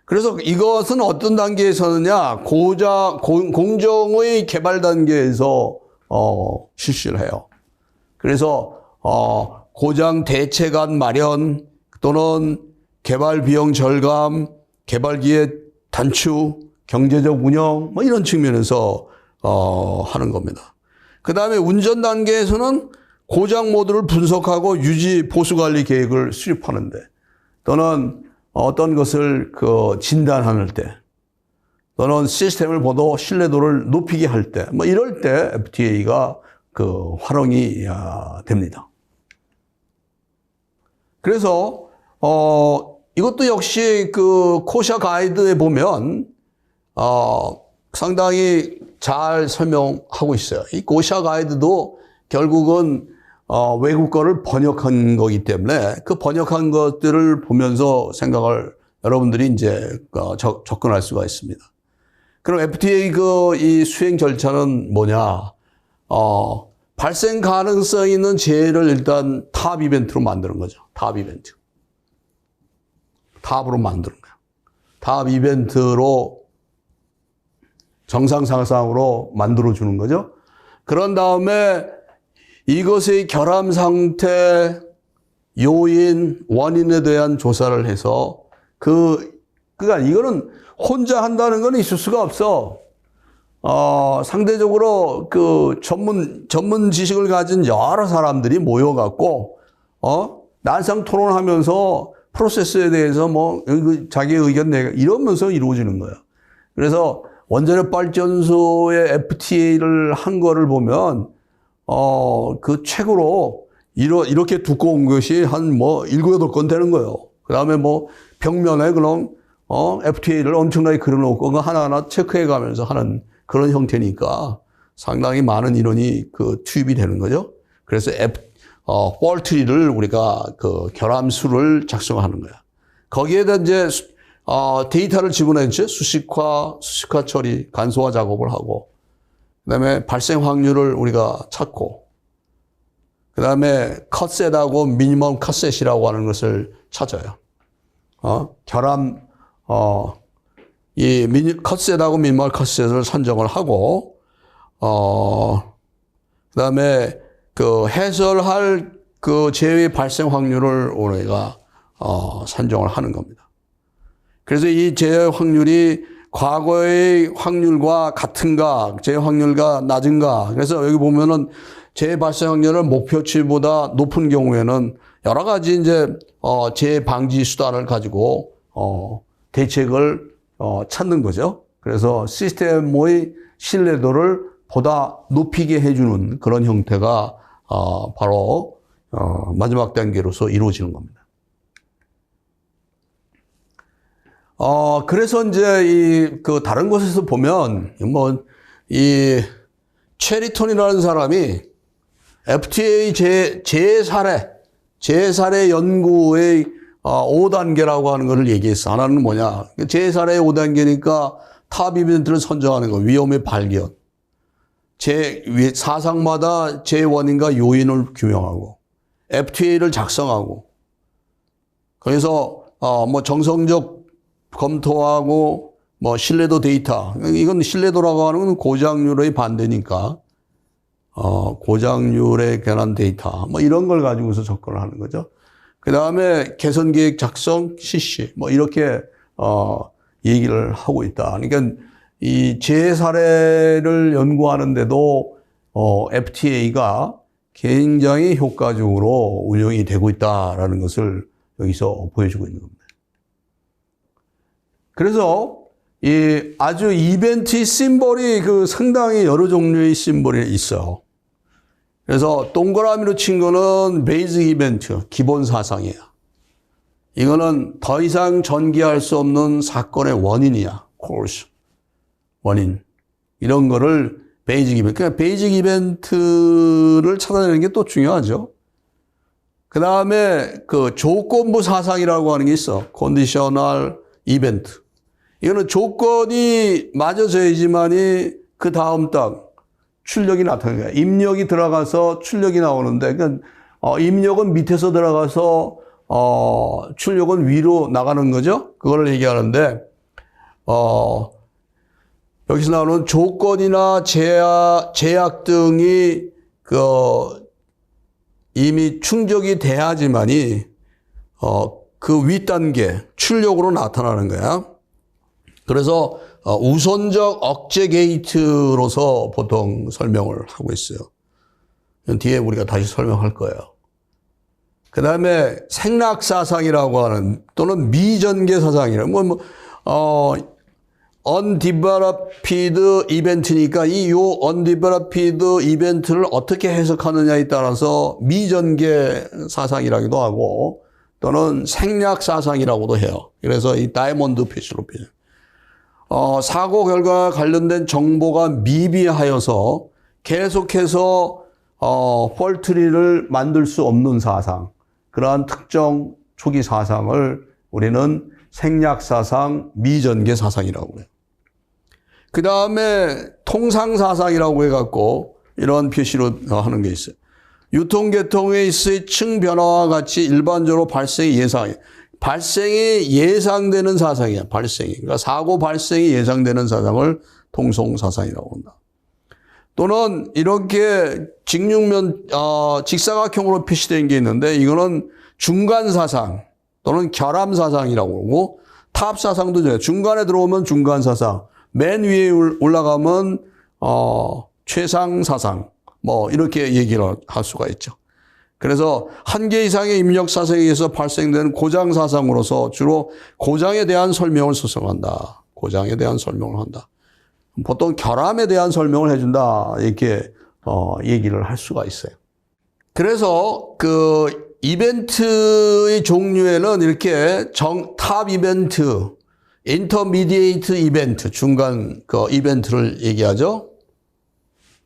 그래서 이것은 어떤 단계에서느냐, 공정의 개발 단계에서 실시를 해요. 그래서 고장 대책안 마련 또는 개발 비용 절감, 개발기획 단축, 경제적 운영 뭐 이런 측면에서 하는 겁니다. 그 다음에 운전 단계에서는 고장 모드를 분석하고 유지 보수 관리 계획을 수립하는데, 또는 어떤 것을 진단할 때, 또는 시스템을 보도 신뢰도를 높이게 할 때, 뭐 이럴 때 FTA가 활용이 됩니다. 그래서 이것도 역시 코샤 가이드에 보면 상당히 잘 설명하고 있어요. 이 코샤 가이드도 결국은 외국 거를 번역한 거기 때문에 그 번역한 것들을 보면서 생각을 여러분들이 이제 접근할 수가 있습니다. 그럼 FTA 이 수행 절차는 뭐냐? 발생 가능성이 있는 재해를 일단 탑 이벤트로 만드는 거죠. 탑 이벤트. 탑으로 만드는 거예요. 탑 이벤트로 정상상으로 만들어주는 거죠. 그런 다음에 이것의 결함 상태, 요인, 원인에 대한 조사를 해서 그러니까 이거는 혼자 한다는 건 있을 수가 없어. 상대적으로 전문 지식을 가진 여러 사람들이 모여갖고, 난상 토론하면서 프로세스에 대해서 자기 의견 이러면서 이루어지는 거예요. 그래서 원자력 발전소의 FTA를 한 거를 보면, 최고로 이렇게 두꺼운 것이 한 7, 8건 되는 거예요. 그 다음에 벽면에 그런, FTA를 엄청나게 그려놓고 하나하나 체크해 가면서 하는 그런 형태니까 상당히 많은 인원이 투입이 되는 거죠. 그래서 폴트리를 우리가 결함수를 작성하는 거야. 거기에다 이제 데이터를 집어넣죠. 수식화 처리, 간소화 작업을 하고, 그다음에 발생 확률을 우리가 찾고, 그다음에 컷셋하고 미니멈 컷셋이라고 하는 것을 찾아요. 결함 이 컷셋하고 미니멈 컷셋을 선정을 하고, 그다음에 해설할 재해 발생 확률을 우리가 산정을 하는 겁니다. 그래서 이 재해 확률이 과거의 확률과 같은가, 재해 확률과 낮은가. 그래서 여기 보면은 재해 발생 확률은 목표치보다 높은 경우에는 여러 가지 이제 재해 방지 수단을 가지고 대책을 찾는 거죠. 그래서 시스템의 신뢰도를 보다 높이게 해주는 그런 형태가 바로 마지막 단계로서 이루어지는 겁니다. 그래서 이제 다른 곳에서 보면 이 체리턴이라는 사람이 FTA 재사례 연구의 5단계라고 하는 것을 얘기했어. 하나는 뭐냐? 재사례 5단계니까 탑 이벤트를 선정하는 거, 위험의 발견. 사상마다 재원인과 요인을 규명하고, FTA를 작성하고, 그래서 정성적 검토하고, 신뢰도 데이터. 이건 신뢰도라고 하는 건 고장률의 반대니까, 고장률에 관한 데이터. 이런 걸 가지고서 접근을 하는 거죠. 그 다음에 개선 계획 작성, 실시. 이렇게, 얘기를 하고 있다. 그러니까 이 재해 사례를 연구하는데도, FTA가 굉장히 효과적으로 운영이 되고 있다라는 것을 여기서 보여주고 있는 겁니다. 그래서 이 아주 이벤트 심볼이 상당히 여러 종류의 심볼이 있어요. 그래서 동그라미로 친 거는 베이직 이벤트, 기본 사상이에요. 이거는 더 이상 전개할 수 없는 사건의 원인이야. 코스, 원인. 이런 거를 베이직 이벤트. 그러니까 베이직 이벤트를 찾아내는 게 또 중요하죠. 그 다음에 조건부 사상이라고 하는 게 있어. 컨디셔널 이벤트. 이거는 조건이 맞아져야지만이 그 다음 딱 출력이 나타나는 거야. 입력이 들어가서 출력이 나오는데, 그러니까 입력은 밑에서 들어가서 출력은 위로 나가는 거죠. 그걸 얘기하는데 여기서 나오는 조건이나 제약 등이 이미 충족이 돼야지만이 그 윗단계 출력으로 나타나는 거야. 그래서 우선적 억제 게이트로서 보통 설명을 하고 있어요. 뒤에 우리가 다시 설명할 거예요. 그 다음에 생락사상이라고 하는 또는 미전개 사상이라고 undeveloped 이벤트니까 이 undeveloped 이벤트를 어떻게 해석하느냐에 따라서 미전개 사상이라기도 하고 또는 생략 사상이라고도 해요. 그래서 이 다이아몬드 피쉬로 표현. 사고 결과와 관련된 정보가 미비하여서 계속해서 폴트리를 만들 수 없는 사상, 그러한 특정 초기 사상을 우리는 생략 사상, 미전개 사상이라고 해요. 그 다음에 통상 사상이라고 해갖고 이런 표시로 하는 게 있어요. 유통계통의 층 변화와 같이 일반적으로 발생이 예상되는 사상이야. 발생이. 그러니까 사고 발생이 예상되는 사상을 통송 사상이라고 한다. 또는 이렇게 직사각형으로 표시된 게 있는데 이거는 중간 사상 또는 결함 사상이라고 그러고 탑 사상도 돼요. 중간에 들어오면 중간 사상, 맨 위에 올라가면 최상 사상, 이렇게 얘기를 할 수가 있죠. 그래서 한 개 이상의 입력 사상에 의해서 발생되는 고장 사상으로서 주로 고장에 대한 설명을 수성한다. 고장에 대한 설명을 한다. 보통 결함에 대한 설명을 해준다. 이렇게 얘기를 할 수가 있어요. 그래서 그 이벤트의 종류에는 이렇게 탑 이벤트, 인터미디에이트 이벤트, 중간 그 이벤트를 얘기하죠.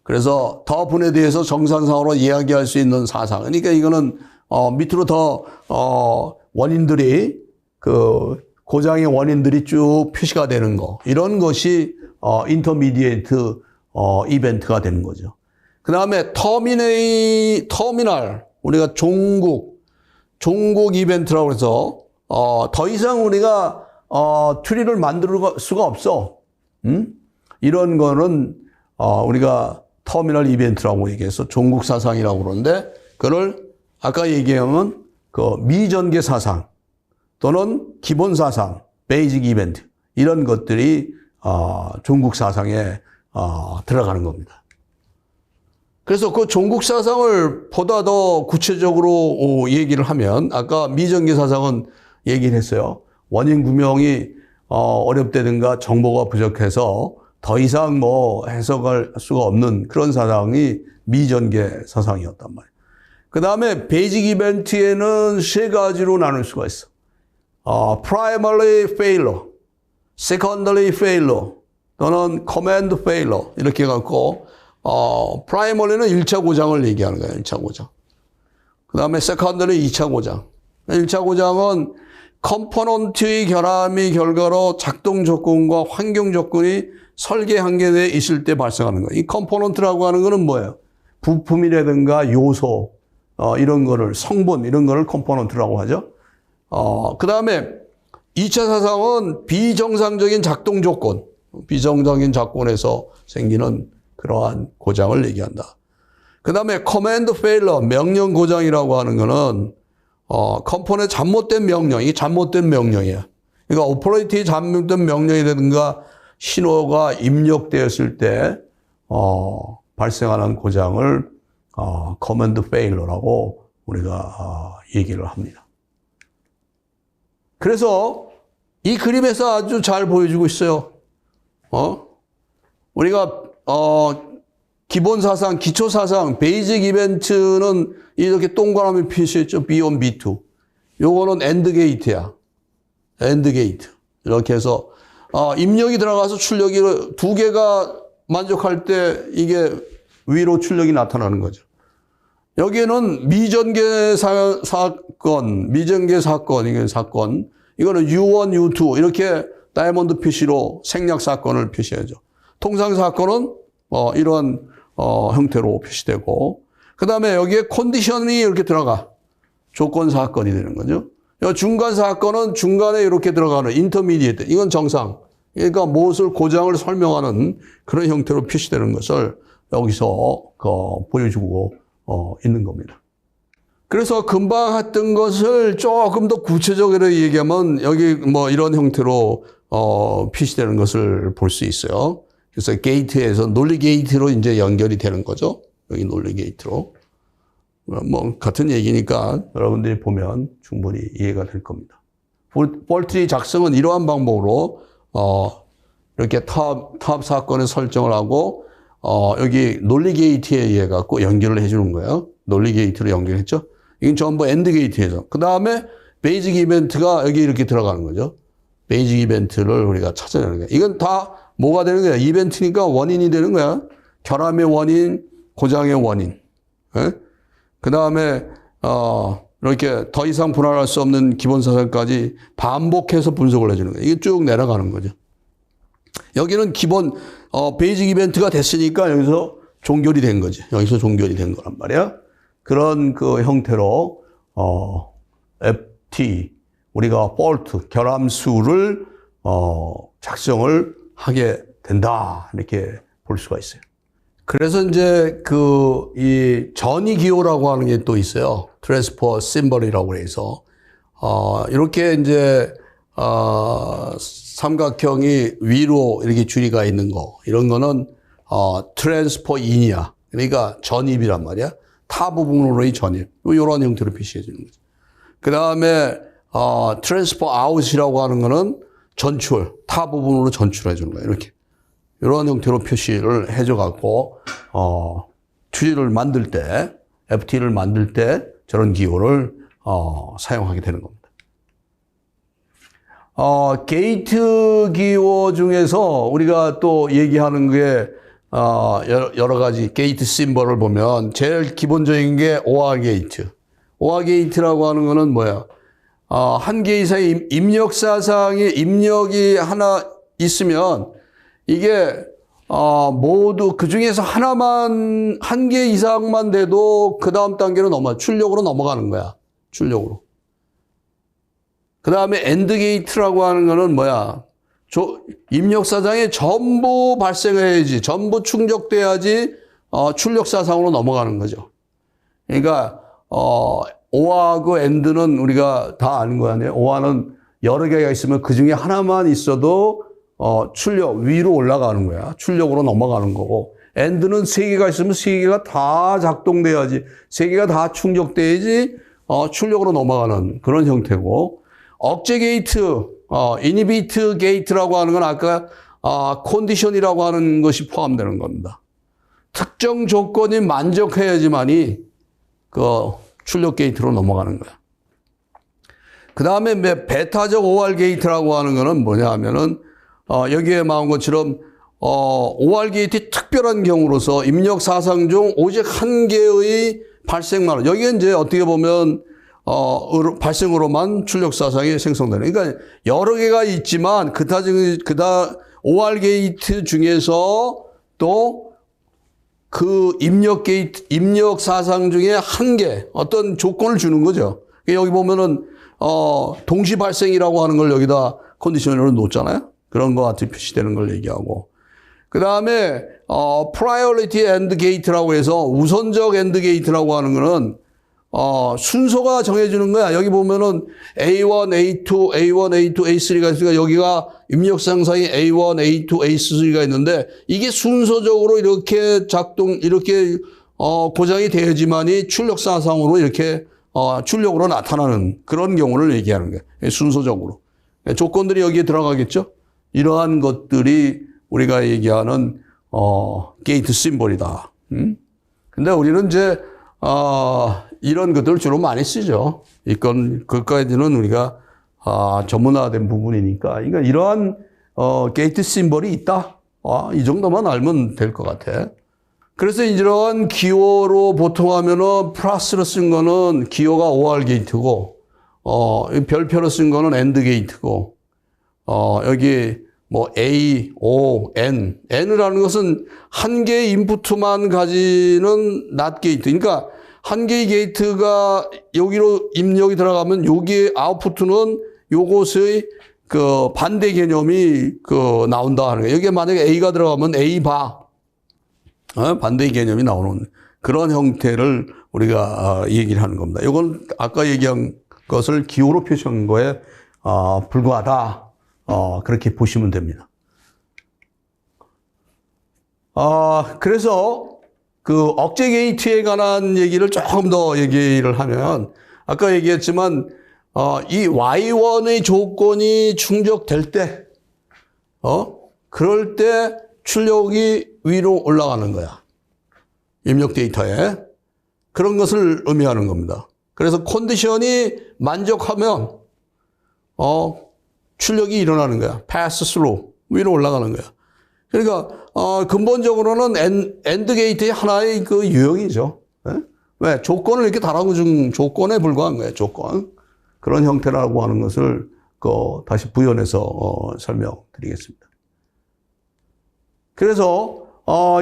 그래서 더 분해돼서 정상상으로 이야기할 수 있는 사상. 그러니까 이거는 밑으로 더 원인들이 그 고장의 원인들이 쭉 표시가 되는 거. 이런 것이 인터미디에이트 이벤트가 되는 거죠. 그 다음에 터미널 우리가 종국 이벤트라고 해서 더 이상 우리가 트리를 만들 수가 없어. 이런 거는 우리가 터미널 이벤트라고 얘기해서 종국 사상이라고 그러는데 그걸 아까 얘기하면 그 미전개 사상 또는 기본 사상, 베이직 이벤트 이런 것들이 종국 사상에 들어가는 겁니다. 그래서 그 종국 사상을 보다 더 구체적으로 얘기를 하면 아까 미전개 사상은 얘기를 했어요. 원인 구명이 어렵다든가 정보가 부족해서 더 이상 해석할 수가 없는 그런 사상이 미전개 사상이었단 말이에요. 그 다음에 베이직 이벤트에는 세 가지로 나눌 수가 있어. primary failure, secondary failure 또는 command failure 이렇게 해갖고 프라이머리는 1차 고장을 얘기하는 거예요. 1차 고장. 그 다음에 세컨더리 2차 고장. 1차 고장은 컴포넌트의 결함이 결과로 작동 조건과 환경 조건이 설계 한계에 있을 때 발생하는 거예요. 이 컴포넌트라고 하는 거는 뭐예요? 부품이라든가 요소, 이런 거를, 성분, 이런 거를 컴포넌트라고 하죠. 그 다음에 2차 사상은 비정상적인 작동 조건, 비정상적인 조건에서 생기는 그러한 고장을 얘기한다. 그 다음에 커맨드 페일러, 명령 고장이라고 하는 거는 컴포넌트 잘못된 명령, 이게 잘못된 명령이야. 그러니까 오퍼레이터의 잘못된 명령이라든가 신호가 입력되었을 때 발생하는 고장을 커맨드 페일러라고 우리가 얘기를 합니다. 그래서 이 그림에서 아주 잘 보여주고 있어요. 우리가 기본 사상, 기초 사상, 베이직 이벤트는 이렇게 동그라미 표시했죠. B1, B2. 요거는 엔드 게이트야. 엔드 게이트. 이렇게 해서 입력이 들어가서 출력이 두 개가 만족할 때 이게 위로 출력이 나타나는 거죠. 여기에는 미전개 사건, 미전개 사건, 이게 사건. 이거는 U1, U2 이렇게 다이아몬드 표시로 생략 사건을 표시하죠. 통상 사건은 이런 형태로 표시되고, 그 다음에 여기에 컨디션이 이렇게 들어가. 조건 사건이 되는 거죠. 중간 사건은 중간에 이렇게 들어가는 인터미디에이트. 이건 정상. 그러니까 무엇을 고장을 설명하는 그런 형태로 표시되는 것을 여기서 보여주고 있는 겁니다. 그래서 금방 했던 것을 조금 더 구체적으로 얘기하면 여기 뭐 이런 형태로 표시되는 것을 볼 수 있어요. 그래서 게이트에서 논리 게이트로 이제 연결이 되는 거죠. 여기 논리 게이트로. 뭐 같은 얘기니까 여러분들이 보면 충분히 이해가 될 겁니다. 볼트리 작성은 이러한 방법으로 이렇게 탑 사건의 설정을 하고 여기 논리 게이트에 의해 갖고 연결을 해주는 거예요. 논리 게이트로 연결했죠. 이건 전부 엔드 게이트에서. 그 다음에 베이직 이벤트가 여기 이렇게 들어가는 거죠. 베이직 이벤트를 우리가 찾아내는 거예요. 이건 다 뭐가 되는 거야? 이벤트니까 원인이 되는 거야. 결함의 원인, 고장의 원인. 그 다음에 이렇게 더 이상 분할할 수 없는 기본 사실까지 반복해서 분석을 해주는 거예요. 이게 쭉 내려가는 거죠. 여기는 기본 베이직 이벤트가 됐으니까 여기서 종결이 된 거지. 여기서 종결이 된 거란 말이야. 그런 그 형태로 FT 우리가 볼트 결함수를 작성을 하게 된다 이렇게 볼 수가 있어요. 그래서 이제 이 전위 기호라고 하는 게 또 있어요. 트랜스퍼 심벌이라고 해서 이렇게 이제 삼각형이 위로 이렇게 줄이가 있는 거 이런 거는 트랜스퍼 인이야. 그러니까 전입이란 말이야. 타 부분으로의 전입. 이런 형태로 표시해 주는 거죠. 그 다음에 트랜스퍼 아웃이라고 하는 거는 전출, 타 부분으로 전출해 주는 거예요. 이렇게. 이런 형태로 표시를 해줘 갖고 트리를 만들 때, FT를 만들 때 저런 기호를 사용하게 되는 겁니다. 게이트 기호 중에서 우리가 또 얘기하는 게 여러 가지 게이트 심벌을 보면 제일 기본적인 게 OR 게이트. OR 게이트라고 하는 거는 뭐야? 한 개 이상의 입력 사상이 입력이 하나 있으면 이게 모두 그 중에서 하나만 한 개 이상만 돼도 그 다음 단계로 출력으로 넘어가는 거야. 출력으로. 그 다음에 엔드 게이트라고 하는 거는 뭐야? 입력 사상이 전부 발생해야지, 전부 충족돼야지 출력 사상으로 넘어가는 거죠. 그러니까 OR하고 AND는 우리가 다 아는 거 아니에요? OR는 여러 개가 있으면 그 중에 하나만 있어도 출력 위로 올라가는 거야. 출력으로 넘어가는 거고. AND는 세 개가 있으면 세 개가 다 작동돼야지, 세 개가 다 충족돼야지 출력으로 넘어가는 그런 형태고. 억제 게이트, 이니비트 게이트라고 하는 건 아까 컨디션이라고 하는 것이 포함되는 겁니다. 특정 조건이 만족해야지만이 출력 게이트로 넘어가는 거야. 그 다음에 베타적 OR 게이트라고 하는 거는 뭐냐 하면은 여기에 나온 것처럼 OR 게이트 특별한 경우로서 입력 사상 중 오직 한 개의 발생만, 여기에 이제 어떻게 보면 발생으로만 출력 사상이 생성되는. 그러니까 여러 개가 있지만 OR 게이트 중에서 또 그 입력 사상 중에 한 개 어떤 조건을 주는 거죠. 여기 보면은 동시 발생이라고 하는 걸 여기다 컨디션으로 놓잖아요. 그런 거 같이 표시되는 걸 얘기하고. 그 다음에 priority end gate라고 해서 우선적 end gate라고 하는 거는 순서가 정해주는 거야. 여기 보면은 A1, A2, A1, A2, A3가 있으니까 여기가 입력상상이 A1, A2, A3가 있는데 이게 순서적으로 이렇게 이렇게 고장이 돼야지만이 출력사상으로 이렇게 출력으로 나타나는 그런 경우를 얘기하는 거예요. 순서적으로. 조건들이 여기에 들어가겠죠? 이러한 것들이 우리가 얘기하는 게이트 심볼이다. 근데 우리는 이제 이런 것들을 주로 많이 쓰죠. 그까지는 우리가 전문화된 부분이니까. 그러니까 이러한 게이트 심볼이 있다. 이 정도만 알면 될 것 같아. 그래서 이러한 기호로 보통 하면은 플러스로 쓴 거는 기호가 OR 게이트고 별표로 쓴 거는 AND 게이트고 여기 뭐 A, O, N. N이라는 것은 한 개의 인풋만 가지는 NOT 게이트. 그러니까 한 개의 게이트가 여기로 입력이 들어가면 여기의 아웃풋은 요것의 그 반대 개념이 그 나온다 하는 거예요. 여기에 만약에 A가 들어가면 A 바. 반대의 개념이 나오는 그런 형태를 우리가 얘기를 하는 겁니다. 이건 아까 얘기한 것을 기호로 표시한 거에 불과하다. 그렇게 보시면 됩니다. 그래서 그 억제 게이트에 관한 얘기를 조금 더 얘기를 하면 아까 얘기했지만 이 Y1의 조건이 충족될 때 그럴 때 출력이 위로 올라가는 거야. 입력 데이터에. 그런 것을 의미하는 겁니다. 그래서 컨디션이 만족하면 출력이 일어나는 거야. pass through. 위로 올라가는 거야. 그러니까 근본적으로는 엔드 게이트의 하나의 그 유형이죠. 왜? 조건을 이렇게 달아준 조건에 불과한 거예요. 조건. 그런 형태라고 하는 것을 다시 부연해서 설명드리겠습니다. 그래서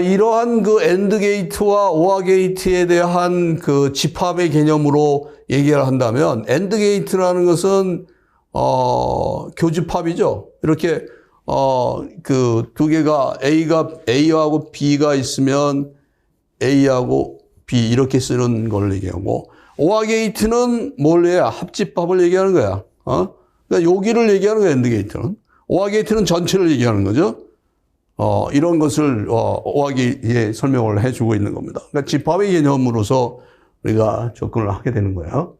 이러한 그 엔드 게이트와 오어 게이트에 대한 그 집합의 개념으로 얘기를 한다면 엔드 게이트라는 것은 교집합이죠. 이렇게 그 두 개가 A하고 B가 있으면 A하고 B 이렇게 쓰는 걸 얘기하고 오어 게이트는 뭘 해야 합집합을 얘기하는 거야. 그러니까 여기를 얘기하는 거야. 엔드 게이트는. 오어 게이트는 전체를 얘기하는 거죠. 이런 것을 오하기에 설명을 해주고 있는 겁니다. 그러니까 집합의 개념으로서 우리가 접근을 하게 되는 거예요.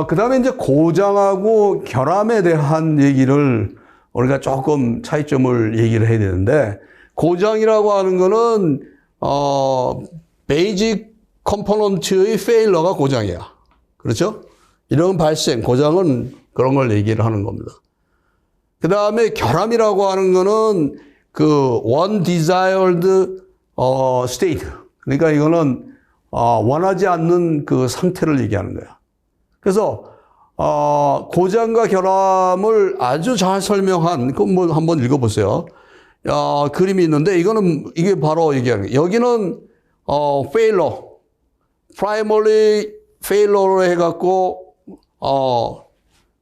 그 다음에 이제 고장하고 결함에 대한 얘기를 우리가 조금 차이점을 얘기를 해야 되는데, 고장이라고 하는 거는 베이직 컴포넌트의 페일러가 고장이야. 그렇죠? 이런 발생, 고장은 그런 걸 얘기를 하는 겁니다. 그 다음에 결함이라고 하는 거는 그 one desired state. 그러니까 이거는 원하지 않는 그 상태를 얘기하는 거야. 그래서 고장과 결함을 아주 잘 설명한 그 뭐 한번 읽어보세요. 그림이 있는데 이게 바로 얘기하는 거예요. 여기는 failure, primary failure로 해갖고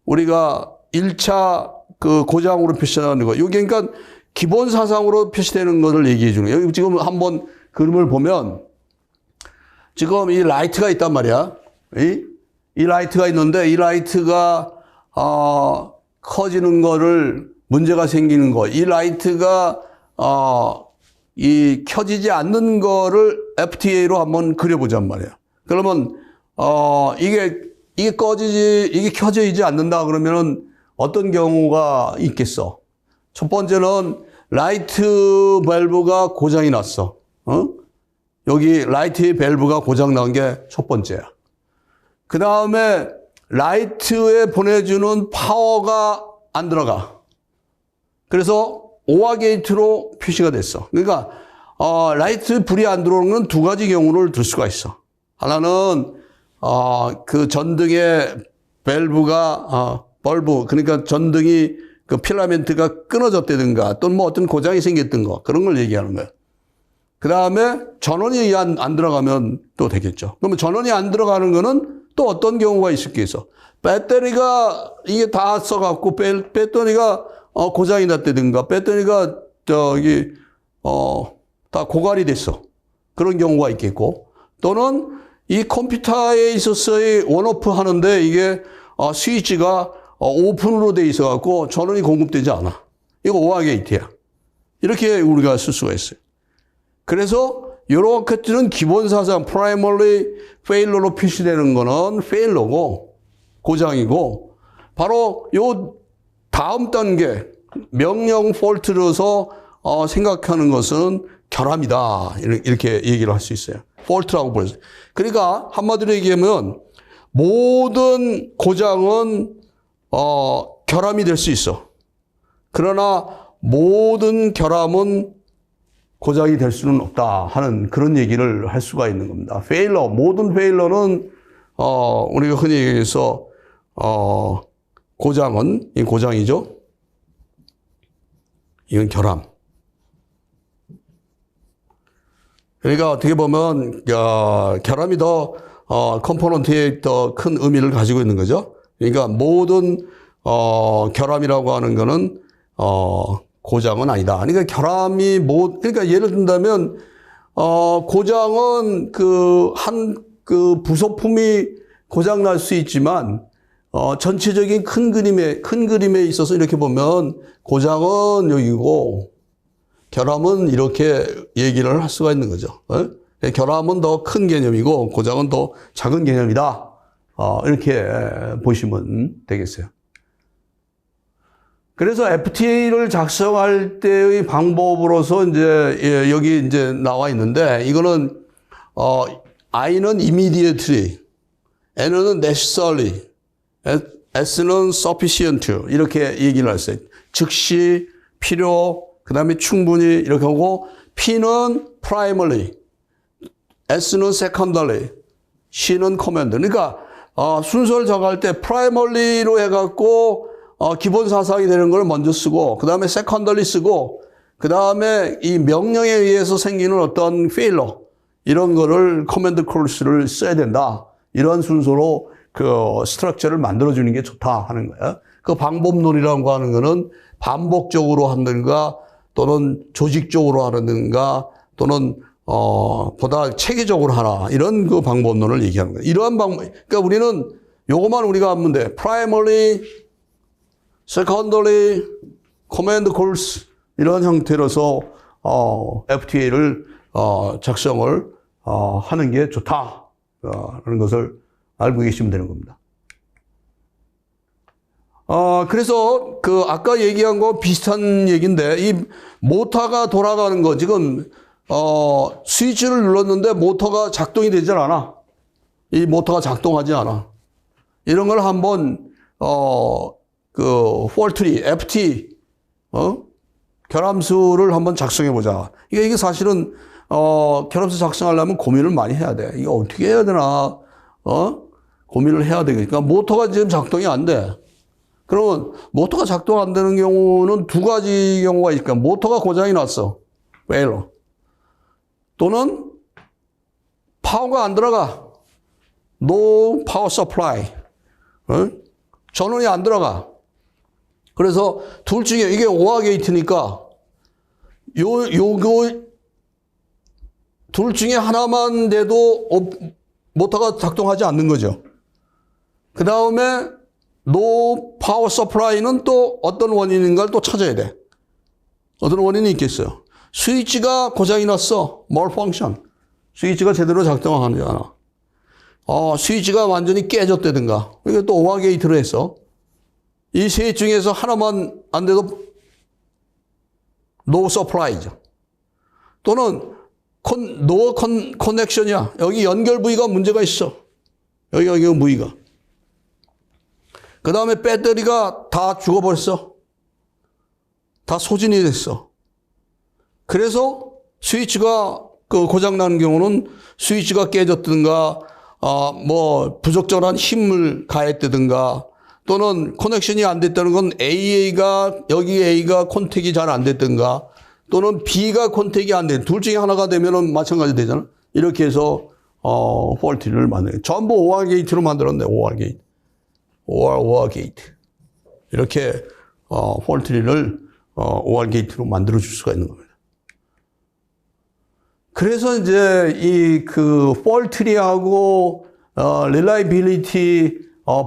우리가 1차 그 고장으로 표시하는 거. 여기 그러니까 기본 사상으로 표시되는 것을 얘기해 주는 거예요. 여기 지금 한번 그림을 보면 지금 이 라이트가 있단 말이야. 이 라이트가 있는데 이 라이트가 커지는 거를 문제가 생기는 거. 이 라이트가 이 켜지지 않는 거를 FTA로 한번 그려보잔 말이야. 그러면 이게 켜지지 않는다 그러면은 어떤 경우가 있겠어? 첫 번째는 라이트 밸브가 고장이 났어. 여기 라이트의 밸브가 고장 난 게 첫 번째야. 그 다음에 라이트에 보내주는 파워가 안 들어가. 그래서 오어 게이트로 표시가 됐어. 그러니까 라이트 불이 안 들어오는 건 두 가지 경우를 들 수가 있어. 하나는 그 전등의 밸브가 벌브, 그러니까 전등이 그 필라멘트가 끊어졌다든가 또는 뭐 어떤 고장이 생겼던 거 그런 걸 얘기하는 거예요. 그 다음에 전원이 안 들어가면 또 되겠죠. 그러면 전원이 안 들어가는 거는 또 어떤 경우가 있을겠어. 배터리가 이게 다 써갖고 배터리가 고장이 났다든가 배터리가 다 고갈이 됐어. 그런 경우가 있겠고 또는 이 컴퓨터에 있어서의 원오프 하는데 이게 스위치가 오픈으로 돼 있어갖고 전원이 공급되지 않아. 이거 오어 게이트야. 이렇게 우리가 쓸 수가 있어요. 그래서 이런 것들은 기본 사상, primary failure로 표시되는 거는 failure고 고장이고 바로 요 다음 단계 명령 fault로서 생각하는 것은 결함이다. 이렇게 얘기를 할 수 있어요. fault라고 보여요. 그러니까 한마디로 얘기하면 모든 고장은 결함이 될 수 있어. 그러나 모든 결함은 고장이 될 수는 없다 하는 그런 얘기를 할 수가 있는 겁니다. failure, 모든 failure는 우리가 흔히 얘기해서 고장은 이 고장이죠. 이건 결함. 그러니까 어떻게 보면 결함이 더 컴포넌트에 더 큰 의미를 가지고 있는 거죠. 그러니까 모든 결함이라고 하는 거는 고장은 아니다. 그러니까 결함이 그러니까 예를 든다면 고장은 그 부속품이 고장 날 수 있지만 전체적인 큰 그림에 있어서 이렇게 보면 고장은 여기고 결함은 이렇게 얘기를 할 수가 있는 거죠. 결함은 더 큰 개념이고 고장은 더 작은 개념이다. 이렇게 보시면 되겠어요. 그래서 FTA를 작성할 때의 방법으로서 이제 여기 이제 나와 있는데 이거는 I는 immediately, N은 necessarily, S는 sufficient 이렇게 얘기를 했어요. 즉시, 필요, 그 다음에 충분히 이렇게 하고 P는 primarily, S는 secondary, C는 command. 그러니까 순서를 정할 때 primary로 해갖고 기본 사상이 되는 걸 먼저 쓰고 그 다음에 secondary 쓰고 그 다음에 이 명령에 의해서 생기는 어떤 failure 이런 거를 command clause를 써야 된다. 이런 순서로 그 스트럭처를 만들어주는 게 좋다 하는 거예요. 그 방법론이라고 하는 거는 반복적으로 하는가 또는 조직적으로 하는가 또는 보다 체계적으로 하라. 이런 그 방법론을 얘기하는 거예요. 이러한 그러니까 우리는 요것만 우리가 하면 돼. primary, secondary, command clause 이런 형태로서 FTA를 작성을 하는 게 좋다. 라는 것을 알고 계시면 되는 겁니다. 그래서 그 아까 얘기한 거 비슷한 얘기인데 이 모터가 돌아가는 거 지금 스위치를 눌렀는데 모터가 작동이 되질 않아. 이 모터가 작동하지 않아. 이런 걸 한번 그 폴트리, FT 결함수를 한번 작성해 보자. 이게 사실은 결함수 작성하려면 고민을 많이 해야 돼. 이거 어떻게 해야 되나? 고민을 해야 되니까 모터가 지금 작동이 안 돼. 그러면 모터가 작동 안 되는 경우는 두 가지 경우가 있으니까 모터가 고장이 났어. 페일러. 또는 파워가 안 들어가. No power supply. 전원이 안 들어가. 그래서 둘 중에 이게 오화 게이트니까 요거 둘 중에 하나만 돼도 모터가 작동하지 않는 거죠. 그 다음에 no power supply는 또 어떤 원인인가를 또 찾아야 돼. 어떤 원인이 있겠어요. 스위치가 고장이 났어. malfunction. 스위치가 제대로 작동하지 않아. 스위치가 완전히 깨졌다든가. 이게 또 오화 게이트로 했어. 이 셋 중에서 하나만 안 돼도 no supply죠. 또는 no connection이야. 여기 연결 부위가 문제가 있어. 여기 부위가. 그 다음에 배터리가 다 죽어버렸어. 다 소진이 됐어. 그래서 스위치가 고장나는 경우는 스위치가 깨졌든가, 뭐, 부적절한 힘을 가했다든가, 또는 커넥션이 안 됐다는 건 여기 A가 컨택이 잘 안 됐든가, 또는 B가 컨택이 안 돼. 둘 중에 하나가 되면은 마찬가지 되잖아. 이렇게 해서, 폴트를 만들어요. 전부 OR 게이트로 만들었네, OR 게이트. OR 게이트. 이렇게, 폴트를, OR 게이트로 만들어줄 수가 있는 겁니다. 그래서 이제 폴트리하고, reliability,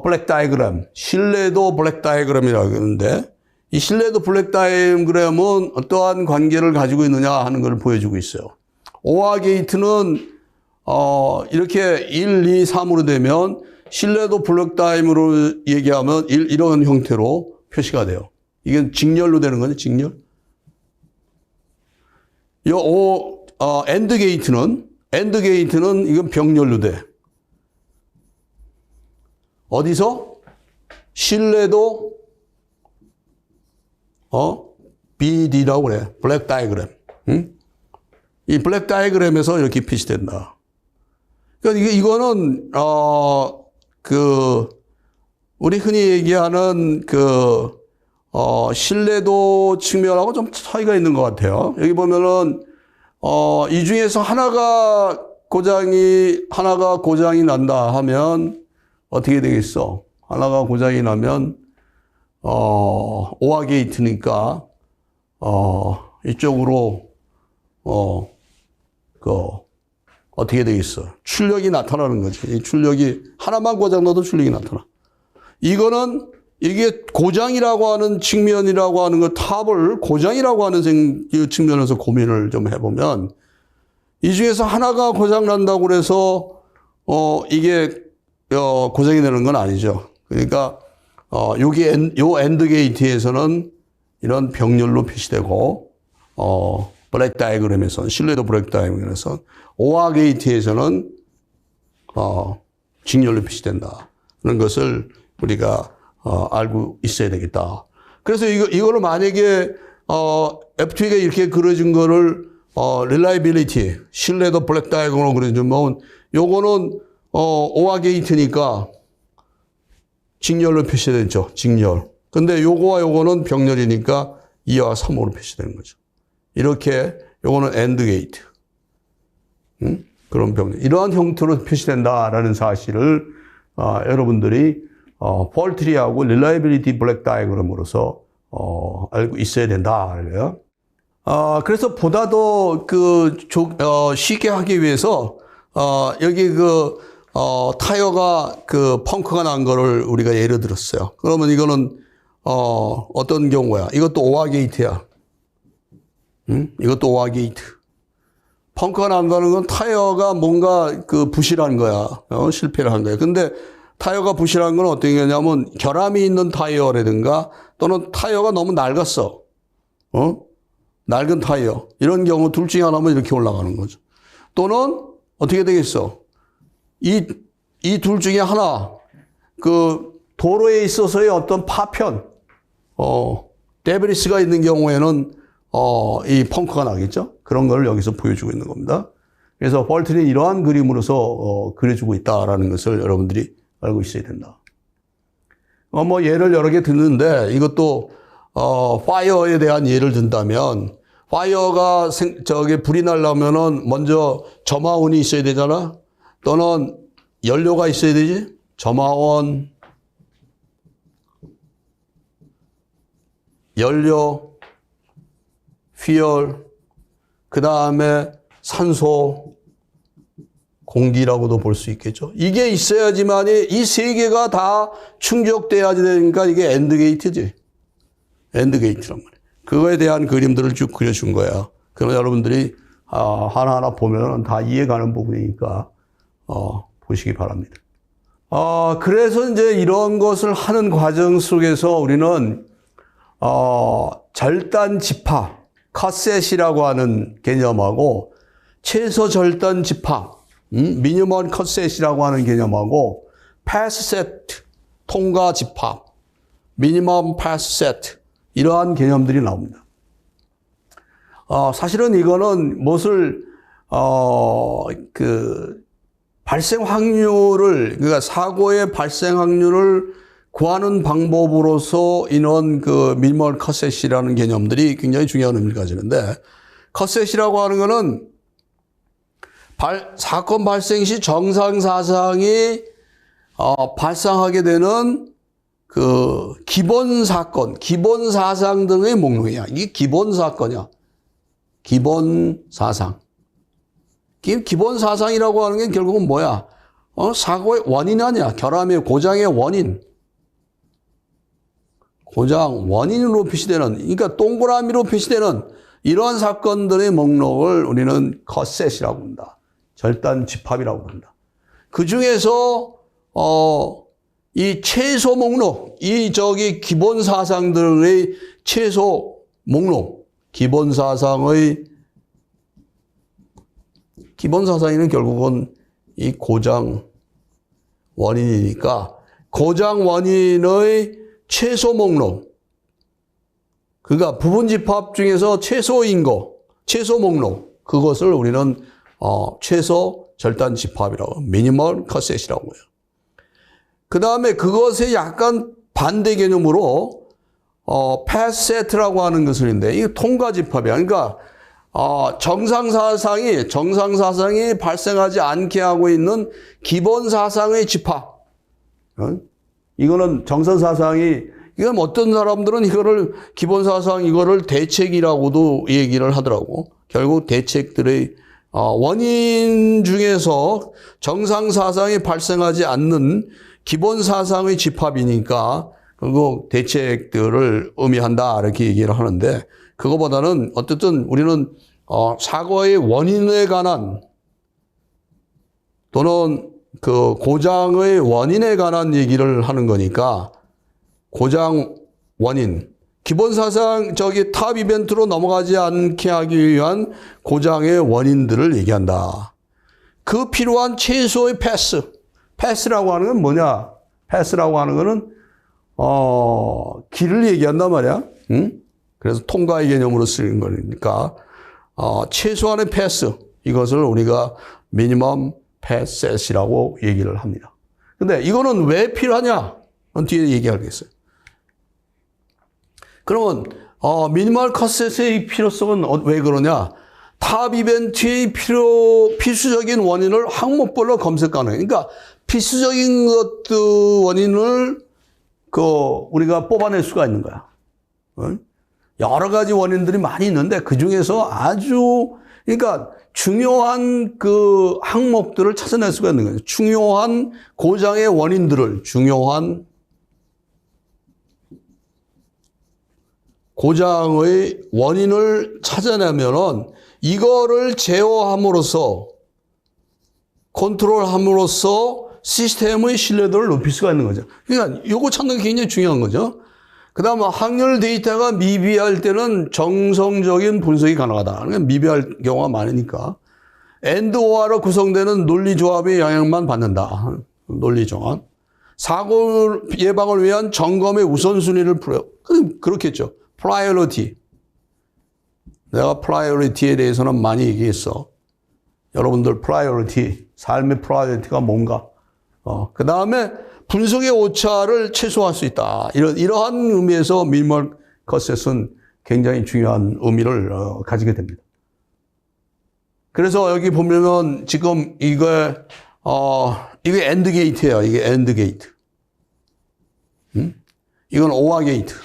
블랙 다이그램, 신뢰도 블랙 다이그램이라고 하는데, 이 신뢰도 블랙 다이그램은 어떠한 관계를 가지고 있느냐 하는 걸 보여주고 있어요. OR 게이트는, 이렇게 1, 2, 3으로 되면, 신뢰도 블랙 다이그램으로 얘기하면 이런 형태로 표시가 돼요. 이게 직렬로 되는 거죠, 직렬. 엔드 게이트는 이건 병렬로 돼. 어디서? 신뢰도, BD라고 그래. 블랙 다이그램. 응? 이 블랙 다이그램에서 이렇게 표시된다. 그러니까 이거는, 우리 흔히 얘기하는 신뢰도 측면하고 좀 차이가 있는 것 같아요. 여기 보면은, 이 중에서 하나가 고장이 난다 하면 어떻게 되겠어? 하나가 고장이 나면, 오화 게이트니까, 이쪽으로, 어떻게 되겠어? 출력이 나타나는 거지. 이 출력이, 하나만 고장 나도 출력이 나타나. 이게 고장이라고 하는 측면이라고 하는 것, 탑을 고장이라고 하는 측면에서 고민을 좀 해보면, 이 중에서 하나가 고장 난다고 그래서, 이게, 고장이 되는 건 아니죠. 그러니까, 요 엔드 게이트에서는 이런 병렬로 표시되고, 블랙 다이어그램에서는, 신뢰도 블랙 다이어그램에서는, 오화 게이트에서는, 직렬로 표시된다. 그런 것을 우리가, 알고 있어야 되겠다. 그래서 이거를 만약에, F2가 이렇게 그려진 거를, reliability, 신뢰도 블랙 다이어그램으로 그려주면, 요거는, 오화 게이트니까, 직렬로 표시되죠. 직렬. 근데 요거와 요거는 병렬이니까 2와 3호로 표시되는 거죠. 이렇게 요거는 엔드 게이트. 그런 병렬. 이러한 형태로 표시된다라는 사실을 여러분들이 폴트리하고 릴라이빌리티 블랙 다이어그램으로서 알고 있어야 된다. 그래서 보다 더 쉽게 하기 위해서 여기 타이어가 펑크가 난 거를 우리가 예를 들었어요. 그러면 이거는 어떤 경우야? 이것도 오화 게이트야. 이것도 오화 게이트. 펑크가 난다는 건 타이어가 뭔가 부실한 거야. 실패를 한 거야. 근데 타이어가 부실한 건 어떤 거냐면 결함이 있는 타이어라든가 또는 타이어가 너무 낡았어. 낡은 타이어. 이런 경우 둘 중에 하나면 이렇게 올라가는 거죠. 또는 어떻게 되겠어? 이 둘 중에 하나, 도로에 있어서의 어떤 파편, 데브리스가 있는 경우에는, 이 펑크가 나겠죠? 그런 걸 여기서 보여주고 있는 겁니다. 그래서 폴트는 이러한 그림으로서, 그려주고 있다라는 것을 여러분들이 알고 있어야 된다. 예를 여러 개 듣는데, 이것도, 파이어에 대한 예를 든다면, 파이어가 불이 나려면은 먼저 점화원이 있어야 되잖아? 또는 연료가 있어야 되지? 점화원, 연료, 퓨얼, 그 다음에 산소, 공기라고도 볼 수 있겠죠. 이게 있어야지만이 이 세 개가 다 충족돼야지 되니까 이게 엔드 게이트지. 엔드 게이트란 말이에요. 그거에 대한 그림들을 쭉 그려준 거야. 그럼 여러분들이 하나하나 보면 다 이해가는 부분이니까 보시기 바랍니다. 그래서 이제 이런 것을 하는 과정 속에서 우리는 절단 집합, 컷셋이라고 하는 개념하고 최소 절단 집합, 미니멈 컷셋이라고 하는 개념하고 패스셋, 통과 집합, 미니멈 패스셋 이러한 개념들이 나옵니다. 사실은 이거는 무엇을 발생 확률을, 그러니까 사고의 발생 확률을 구하는 방법으로서 이런 미니멀 컷셋이라는 개념들이 굉장히 중요한 의미를 가지는데, 컷셋이라고 하는 거는 사건 발생 시 정상 사상이 발생하게 되는 기본 사건, 기본 사상 등의 목록이야. 이게 기본 사건이야. 기본 사상. 기본 사상이라고 하는 게 결국은 뭐야? 사고의 원인 아니야. 결함의 고장의 원인. 고장 원인으로 표시되는, 그러니까 동그라미로 표시되는 이러한 사건들의 목록을 우리는 컷셋이라고 한다. 절단 집합이라고 한다. 그 중에서 이 최소 목록, 기본 사상들의 최소 목록, 기본 사상에는 결국은 이 고장 원인이니까 고장 원인의 최소 목록, 그러니까 부분 집합 중에서 최소인 거, 최소 목록, 그것을 우리는 최소 절단 집합이라고, 미니멀 컷셋이라고 해요. 그 다음에 그것의 약간 반대 개념으로 패스 세트라고 하는 것을 있는데, 이게 통과 집합이야. 그러니까, 정상사상이 발생하지 않게 하고 있는 기본사상의 집합. 이거는 정선사상이, 이건 어떤 사람들은 이거를, 기본사상 이거를 대책이라고도 얘기를 하더라고. 결국 대책들의, 원인 중에서 정상사상이 발생하지 않는 기본사상의 집합이니까, 결국 대책들을 의미한다, 이렇게 얘기를 하는데, 그거보다는 어쨌든 우리는 사고의 원인에 관한 또는 그 고장의 원인에 관한 얘기를 하는 거니까 고장 원인, 기본 사상 탑 이벤트로 넘어가지 않게 하기 위한 고장의 원인들을 얘기한다. 그 필요한 최소의 패스라고 하는 건 뭐냐? 패스라고 하는 거는 길을 얘기한단 말이야. 응? 그래서 통과의 개념으로 쓰는 거니까 최소한의 패스, 이것을 우리가 미니멈 패스셋이라고 얘기를 합니다. 근데 이거는 왜 필요하냐? 뒤에 얘기하겠어요. 그러면 미니멀 컷셋의 필요성은 왜 그러냐? 탑 이벤트의 필수적인 원인을 항목별로 검색 가능. 그러니까 필수적인 것들 원인을 우리가 뽑아낼 수가 있는 거야. 여러 가지 원인들이 많이 있는데 그 중에서 아주 그러니까 중요한 그 항목들을 찾아낼 수가 있는 거예요. 중요한 고장의 원인들을 중요한 고장의 원인을 찾아내면은 이거를 제어함으로써 컨트롤함으로써 시스템의 신뢰도를 높일 수가 있는 거죠. 그러니까 이거 찾는 게 굉장히 중요한 거죠. 그 다음 확률 데이터가 미비할 때는 정성적인 분석이 가능하다. 그러니까 미비할 경우가 많으니까. AND OR로 구성되는 논리조합의 영향만 받는다. 논리조합. 사고 예방을 위한 점검의 우선순위를 그렇겠죠. 프라이어리티. 내가 프라이어리티에 대해서는 많이 얘기했어. 여러분들 프라이어리티, 삶의 프라이어리티가 뭔가. 그 다음에 분석의 오차를 최소화할 수 있다. 이러한 의미에서 미니멀 컷셋은 굉장히 중요한 의미를 가지게 됩니다. 그래서 여기 보면은 지금 이게 엔드 게이트예요. 이게 엔드 게이트. 이건 오화 게이트.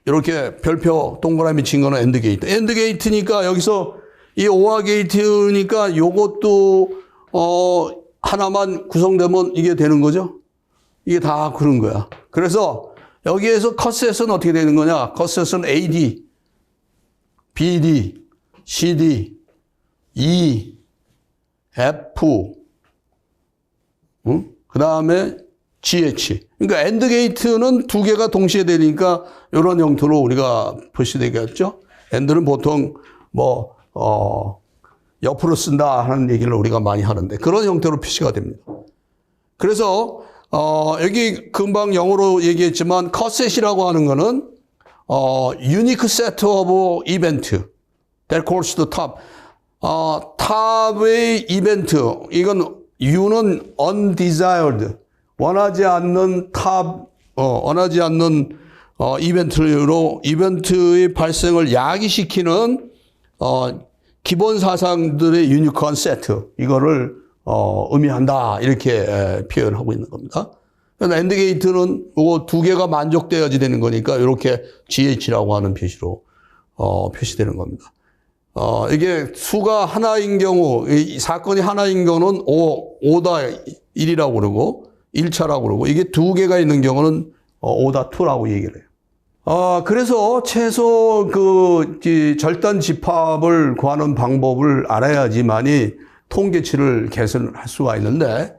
이렇게 별표 동그라미 친 거는 엔드 게이트. 엔드 게이트니까 여기서 이 오화 게이트니까 요것도 하나만 구성되면 이게 되는 거죠? 이게 다 그런 거야. 그래서 여기에서 컷셋은 어떻게 되는 거냐? 컷셋은 AD, BD, CD, E, F, 그 다음에 GH. 그러니까 엔드 게이트는 두 개가 동시에 되니까 이런 형태로 우리가 표시되겠죠? 엔드는 보통 옆으로 쓴다 하는 얘기를 우리가 많이 하는데 그런 형태로 표시가 됩니다. 그래서 여기 금방 영어로 얘기했지만 컷셋이라고 하는 거는 unique set of event that calls to top. 탑의 이벤트. 이건 U는 undesired. 원하지 않는 이벤트로 이벤트의 발생을 야기시키는 기본 사상들의 유니콘 세트, 이거를 의미한다, 이렇게 표현하고 있는 겁니다. 엔드 게이트는 이거 두 개가 만족되어야지 되는 거니까 이렇게 GH라고 하는 표시로 표시되는 겁니다. 이게 수가 하나인 경우, 이 사건이 하나인 경우는 5다 1이라고 그러고 1차라고 그러고, 이게 두 개가 있는 경우는 5다 2라고 얘기를 해요. 그래서 최소 절단 집합을 구하는 방법을 알아야지만이 통계치를 개선할 수가 있는데,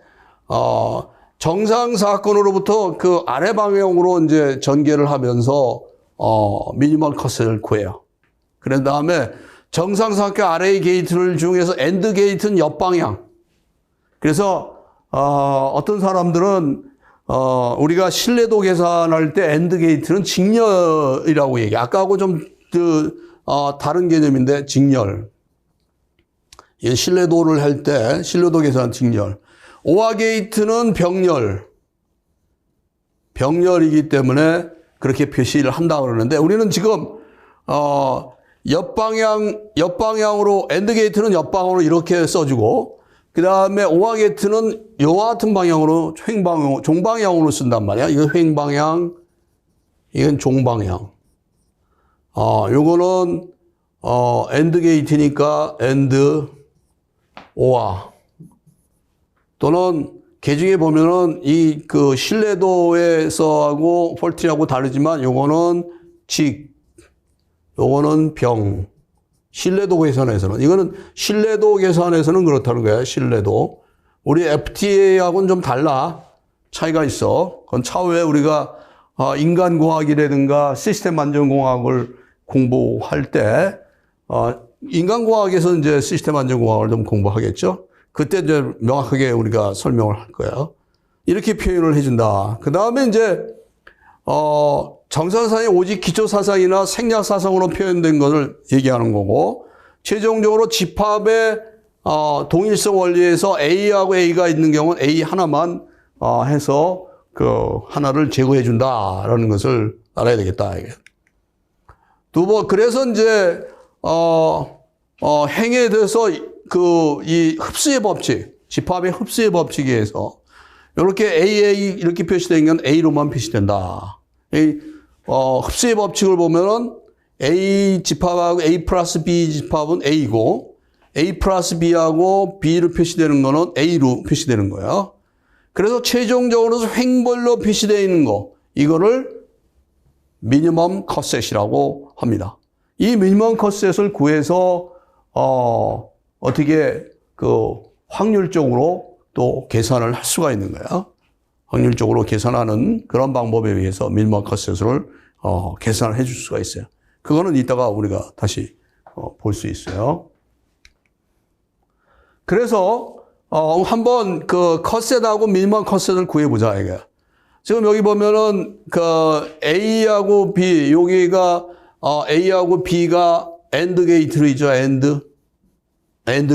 정상 사건으로부터 그 아래 방향으로 이제 전개를 하면서, 미니멀 컷을 구해요. 그런 다음에 정상 사건 아래의 게이트를 중에서 엔드 게이트는 옆방향. 그래서, 어떤 사람들은 우리가 신뢰도 계산할 때 엔드 게이트는 직렬이라고 얘기해. 아까하고 좀 다른 개념인데 직렬. 신뢰도를 할 때 신뢰도 계산 직렬. 오화 게이트는 병렬. 병렬이기 때문에 그렇게 표시를 한다 그러는데 우리는 지금 옆방향으로 엔드 게이트는 옆방향으로 이렇게 써주고 그 다음에 OR 게이트는 요와 같은 방향으로 종방향으로 쓴단 말이야. 이거 횡방향, 이건 종방향. 요거는 엔드 게이트니까 엔드 OR 또는 개중에 보면은 이 그 신뢰도에서하고 폴트하고 다르지만 요거는 요거는 병. 신뢰도 계산에서는 이거는 신뢰도 계산에서는 그렇다는 거야. 신뢰도. 우리 FTA하고는 좀 달라. 차이가 있어. 그건 차후에 우리가 인간공학이라든가 시스템 안전공학을 공부할 때 인간공학에서 이제 시스템 안전공학을 좀 공부하겠죠. 그때 이제 명확하게 우리가 설명을 할 거야. 이렇게 표현을 해준다. 그 다음에 이제 정상사상이 오직 기초사상이나 생략사상으로 표현된 것을 얘기하는 거고, 최종적으로 집합의 동일성 원리에서 A하고 A가 있는 경우는 A 하나만 해서 그 하나를 제거해 준다라는 것을 알아야 되겠다. 이게. 그래서 이제 행에 대해서 이 흡수의 법칙, 집합의 흡수의 법칙에 의해서 이렇게 AA 이렇게 표시된 건 A로만 표시된다. 흡수의 법칙을 보면은 A 집합하고 A 플러스 B 집합은 A고 A 플러스 B하고 B로 표시되는 거는 A로 표시되는 거예요. 그래서 최종적으로 횡벌로 표시되어 있는 거, 이거를 미니멈 컷셋이라고 합니다. 이 미니멈 컷셋을 구해서 어떻게 그 확률적으로 또 계산을 할 수가 있는 거야. 확률적으로 계산하는 그런 방법에 의해서 미니멈 컷셋을 계산을 해줄 수가 있어요. 그거는 이따가 우리가 다시 볼 수 있어요. 그래서 한번 그 컷셋하고 미니멈 컷셋을 구해보자 이게. 지금 여기 보면은 그 A하고 B 여기가 A하고 B가 AND 게이트로 있죠. AND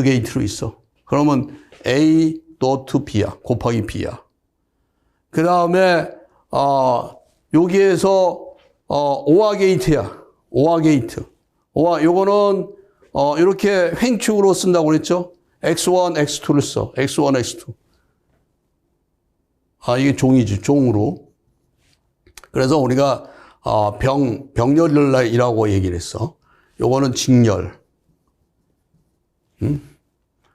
게이트로 있어. 그러면 A 도트 B야. 곱하기 B야. 그 다음에 여기에서 OR 게이트야. OR 게이트. 요거는 이렇게 횡축으로 쓴다고 그랬죠. X1, X2를 써. X1, X2. 이게 종이지. 종으로. 그래서 우리가 병렬이라고 얘기를 했어. 요거는 직렬.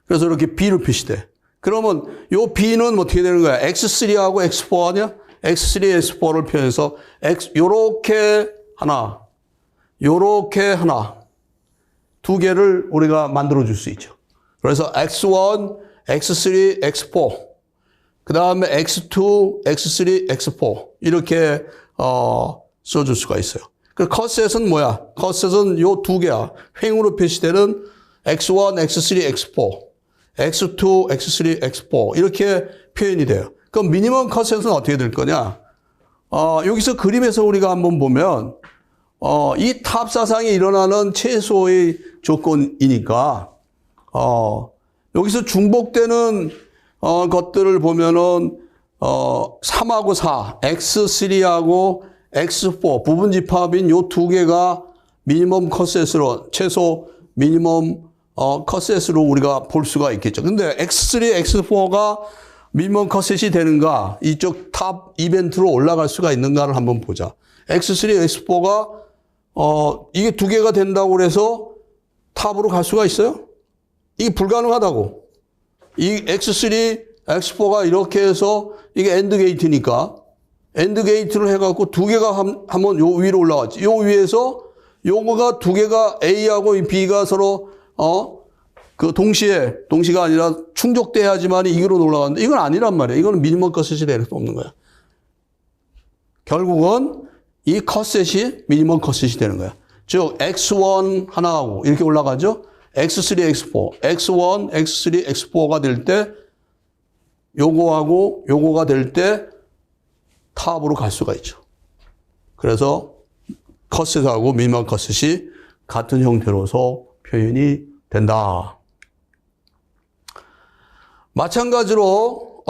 그래서 이렇게 B로 표시돼. 그러면 요 B는 어떻게 되는 거야? X3하고 X4 아니야? X3, X4를 표현해서 요렇게 하나, 요렇게 하나, 두 개를 우리가 만들어 줄 수 있죠. 그래서 X1, X3, X4, 그 다음에 X2, X3, X4 이렇게 써줄 수가 있어요. 그 컷셋은 뭐야? 컷셋은 요 두 개야. 횡으로 표시되는 X1, X3, X4, X2, X3, X4 이렇게 표현이 돼요. 그럼 미니멈 컷셋은 어떻게 될 거냐? 여기서 그림에서 우리가 한번 보면 이 탑 사상이 일어나는 최소의 조건이니까 여기서 중복되는 것들을 보면은 3하고 4, X3하고 X4 부분 집합인 요 두 개가 미니멈 컷셋으로 최소 미니멈 컷셋으로 우리가 볼 수가 있겠죠. 근데 X3, X4가 미니멈 컷셋이 되는가? 이쪽 탑 이벤트로 올라갈 수가 있는가를 한번 보자. X3, X4가 이게 두 개가 된다고 그래서 탑으로 갈 수가 있어요? 이게 불가능하다고. 이 X3, X4가 이렇게 해서 이게 엔드 게이트니까 엔드 게이트를 해갖고 두 개가 하면 요 위로 올라갔지. 요 위에서 요거가 두 개가 A하고 B가 서로 그 동시가 아니라 충족돼야지만 이기로 올라가는데 이건 아니란 말이야. 이거는 미니멈 컷셋이 될 수 없는 거야. 결국은 이 컷셋이 미니멈 컷셋이 되는 거야. 즉 X1 하나하고 이렇게 올라가죠. X3, X4, X1, X3, X4가 될 때 요거하고 요거가 될 때 탑으로 갈 수가 있죠. 그래서 컷셋하고 미니멈 컷셋이 같은 형태로서 표현이 된다. 마찬가지로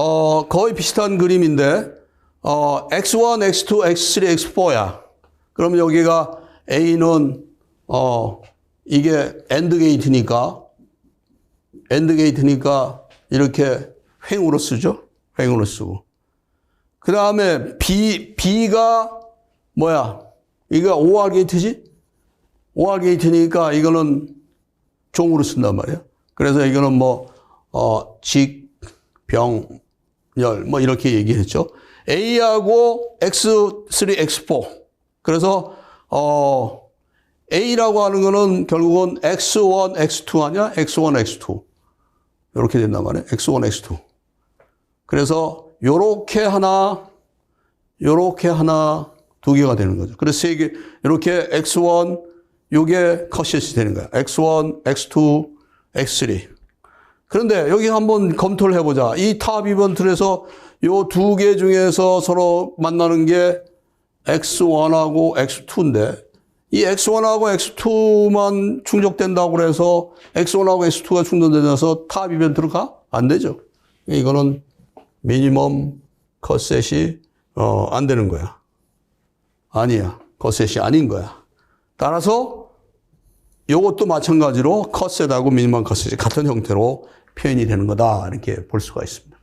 거의 비슷한 그림인데 X1, X2, X3, X4야. 그럼 여기가 A는, 이게 AND 게이트니까 이렇게 횡으로 쓰죠? 횡으로 쓰고. 그 다음에 B가 뭐야? 이거 OR 게이트지? OR 게이트니까 이거는 종으로 쓴단 말이야. 그래서 이거는 직, 병, 열, 이렇게 얘기했죠. A하고 X3, X4. 그래서, A라고 하는 거는 결국은 X1, X2 아니야? X1, X2. 이렇게 된단 말이에요. X1, X2. 그래서 요렇게 하나, 두 개가 되는 거죠. 그래서 세 개, 이렇게 X1, 요게 컷셋이 되는 거야. X1, X2, X3. 그런데 여기 한번 검토를 해보자. 이 탑 이벤트에서 요 두 개 중에서 서로 만나는 게 X1하고 X2인데 이 X1하고 X2만 충족된다고 그래서 X1하고 X2가 충족되면서 탑 이벤트로 가? 안 되죠. 이거는 미니멈 컷셋이 안 되는 거야. 아니야. 컷셋이 아닌 거야. 따라서 이것도 마찬가지로 컷셋하고 미니멈 컷셋이 같은 형태로 표현이 되는 거다. 이렇게 볼 수가 있습니다.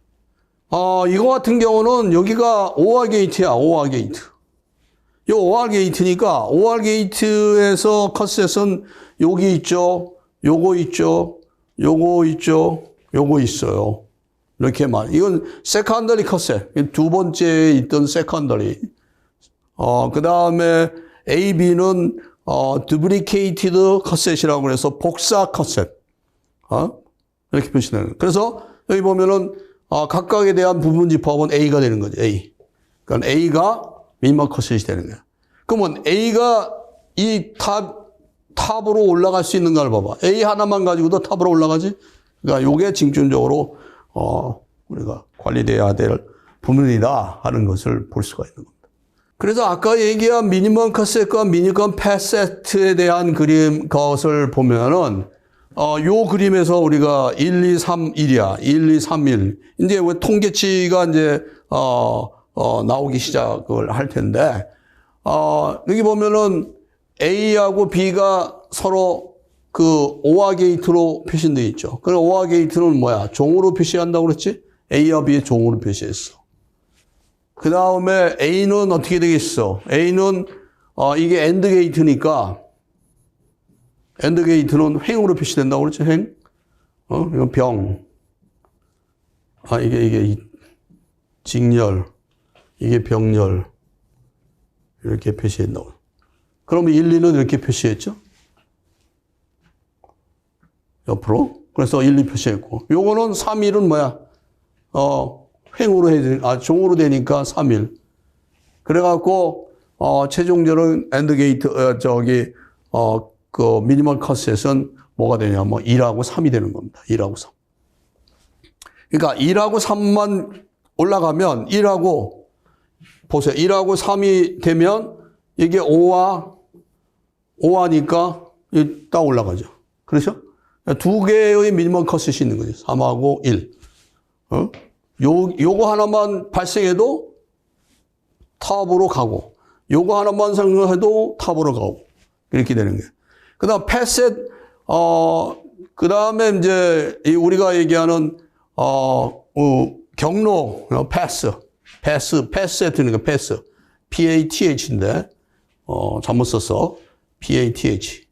이거 같은 경우는 여기가 OR 게이트야. OR 게이트. 이 OR 게이트니까 OR 게이트에서 컷셋은 여기 있죠. 요거 있죠. 요거 있죠. 요거 있어요. 이렇게 이건 세컨더리 컷셋. 두 번째에 있던 세컨더리. 그 다음에 AB는 duplicated 컷셋이라고 그래서 복사 컷셋. 이렇게 표시되는 거예요. 그래서 여기 보면은 각각에 대한 부분집합은 A가 되는 거죠. A. 그러니까 A가 미니멈 컷셋이 되는 거야. 그러면 A가 이 탑으로 올라갈 수 있는가를 봐봐. A 하나만 가지고도 탑으로 올라가지? 그러니까 요게 중점적으로 우리가 관리돼야 될 부분이다 하는 것을 볼 수가 있는 겁니다. 그래서 아까 얘기한 미니멈 컷셋과 미니멈 펫셋에 대한 것을 보면은 요 그림에서 우리가 1, 2, 3, 1이야. 1, 2, 3, 1. 이제 왜 통계치가 이제 나오기 시작을 할 텐데 여기 보면은 A하고 B가 서로 그 OR 게이트로 표시되어 있죠. 그럼 OR 게이트는 뭐야? 종으로 표시한다고 그랬지? A와 B의 종으로 표시했어. 그 다음에 A는 어떻게 되겠어? A는 이게 AND 게이트니까 AND 게이트는 횡으로 표시된다고 그랬죠? 횡. 이건 병. 이게 직렬. 이게 병렬. 이렇게 표시했다고. 그러면 1, 2는 이렇게 표시했죠? 옆으로. 그래서 1, 2 표시했고. 요거는 3, 1은 뭐야? 횡으로 해야 돼. 종으로 되니까 3, 1. 그래갖고, 최종적으로 AND 게이트, 그 미니멀 컷셋은 뭐가 되냐면 2하고 3이 되는 겁니다. 2하고 3. 그러니까 1하고 3만 올라가면 1하고 보세요. 1하고 3이 되면 이게 5하니까 딱 올라가죠. 그렇죠? 두 개의 미니멈 컷셋이 있는 거죠. 3하고 1. 요거 하나만 발생해도 탑으로 가고 요거 하나만 생성해도 탑으로 가고 이렇게 되는 거예요. 그 다음 펫셋, 그 다음에 이제 우리가 얘기하는 경로, 패스세트니까 패스. PATH인데, 잘못 썼어. PATH.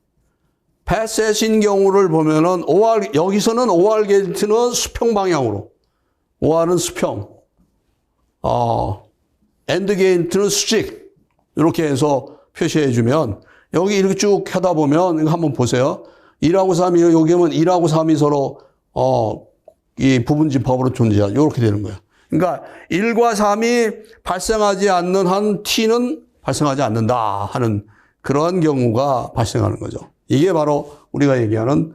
패스set인 경우를 보면은, 여기서는 OR 게이트는 수평 방향으로. OR은 수평. AND 게이트는 수직. 이렇게 해서 표시해주면, 여기 이렇게 쭉 하다 보면, 이거 한번 보세요. 1하고 3이, 여기면 1하고 3이 서로, 이 부분집합으로 존재하죠. 이렇게 되는 거예요. 그러니까 1과 3이 발생하지 않는 한 T는 발생하지 않는다 하는 그런 경우가 발생하는 거죠. 이게 바로 우리가 얘기하는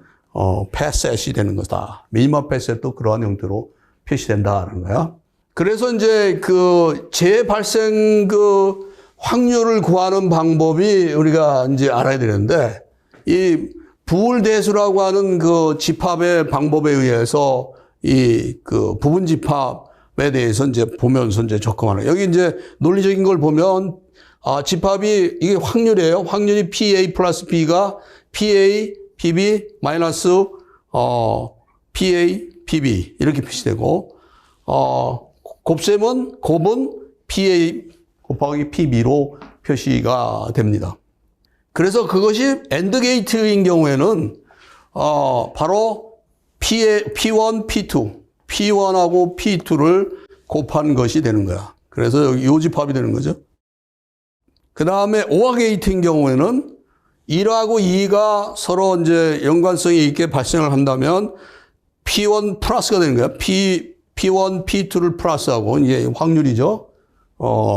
펫셋이 되는 거다. 미니멈 펫셋도 그러한 형태로 표시된다는 거야. 그래서 이제 그 재발생 그 확률을 구하는 방법이 우리가 이제 알아야 되는데 이 부울대수라고 하는 그 집합의 방법에 의해서 이 그 부분 집합 대해서 이제 보면서 이제 접근하는. 여기 이제 논리적인 걸 보면, 집합이, 이게 확률이에요. 확률이 PA 플러스 B가 PA, PB 마이너스, PA, PB. 이렇게 표시되고, 곱은 PA 곱하기 PB로 표시가 됩니다. 그래서 그것이 AND 게이트인 경우에는, 바로 P1, P2, P1하고 P2를 곱한 것이 되는 거야. 그래서 여기 요 집합이 되는 거죠. 그 다음에 OR 게이트인 경우에는 1하고 2가 서로 이제 연관성이 있게 발생을 한다면 P1 플러스가 되는 거야. P1, P2를 플러스하고 이게 확률이죠.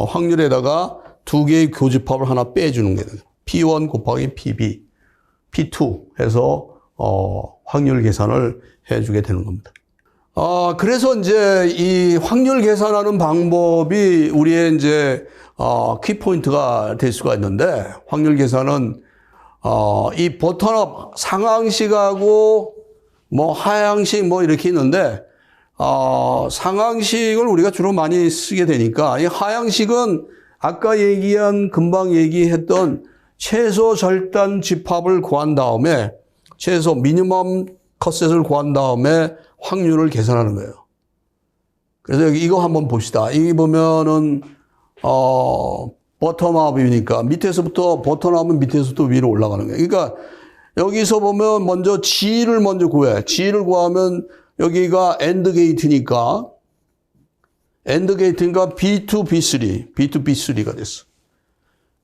확률에다가 두 개의 교집합을 하나 빼주는 거예요. P1 곱하기 PB, P2 해서 확률 계산을 해주게 되는 겁니다. 그래서 이제 이 확률 계산하는 방법이 우리의 이제 키포인트가 될 수가 있는데, 확률 계산은 이 버텀업 상항식하고 뭐 하향식 뭐 이렇게 있는데, 상항식을 우리가 주로 많이 쓰게 되니까, 이 하향식은 아까 금방 얘기했던 최소 절단 집합을 구한 다음에, 최소 미니멈 컷셋을 구한 다음에 확률을 계산하는 거예요. 그래서 여기 이거 한번 봅시다. 여기 보면은, 버텀업이니까 버텀업은 밑에서부터 위로 올라가는 거예요. 그러니까 여기서 보면 먼저 G를 먼저 구해. G를 구하면 여기가 AND 게이트니까 B2, B3, B2, B3가 됐어.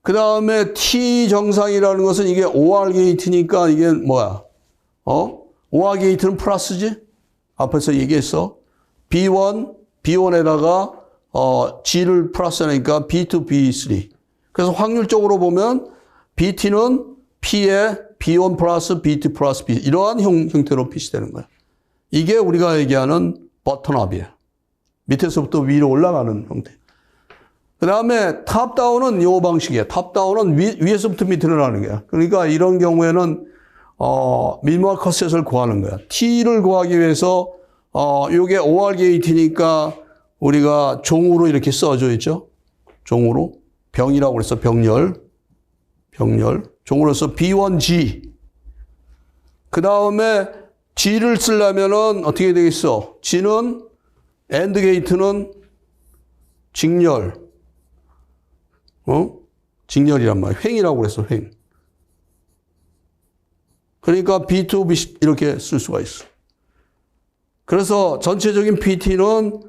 그 다음에 T 정상이라는 것은 이게 OR 게이트니까 이게 뭐야? OR 게이트는 플러스지? 앞에서 얘기했어. B1에다가 G를 플러스하니까 B2, B3. 그래서 확률적으로 보면 BT는 P에 B1 플러스 B2 플러스 B 이러한 형태로 표시되는 거야. 이게 우리가 얘기하는 버텀업이에요. 밑에서부터 위로 올라가는 형태. 그 다음에 탑다운은 이 방식이에요. 탑다운은 위에서부터 밑으로 나가는 거야. 그러니까 이런 경우에는 미니멀 컷셋을 구하는 거야. T를 구하기 위해서 이게 OR 게이트니까 우리가 종으로 이렇게 써져 있죠. 종으로. 병이라고 그랬어. 병렬. 종으로 써 B1G. 그 다음에 G를 쓰려면은 어떻게 되겠어? G는 AND 게이트는 직렬. 직렬이란 말이야. 횡이라고 그랬어. 횡. 그러니까 B2, B 이렇게 쓸 수가 있어. 그래서 전체적인 PT는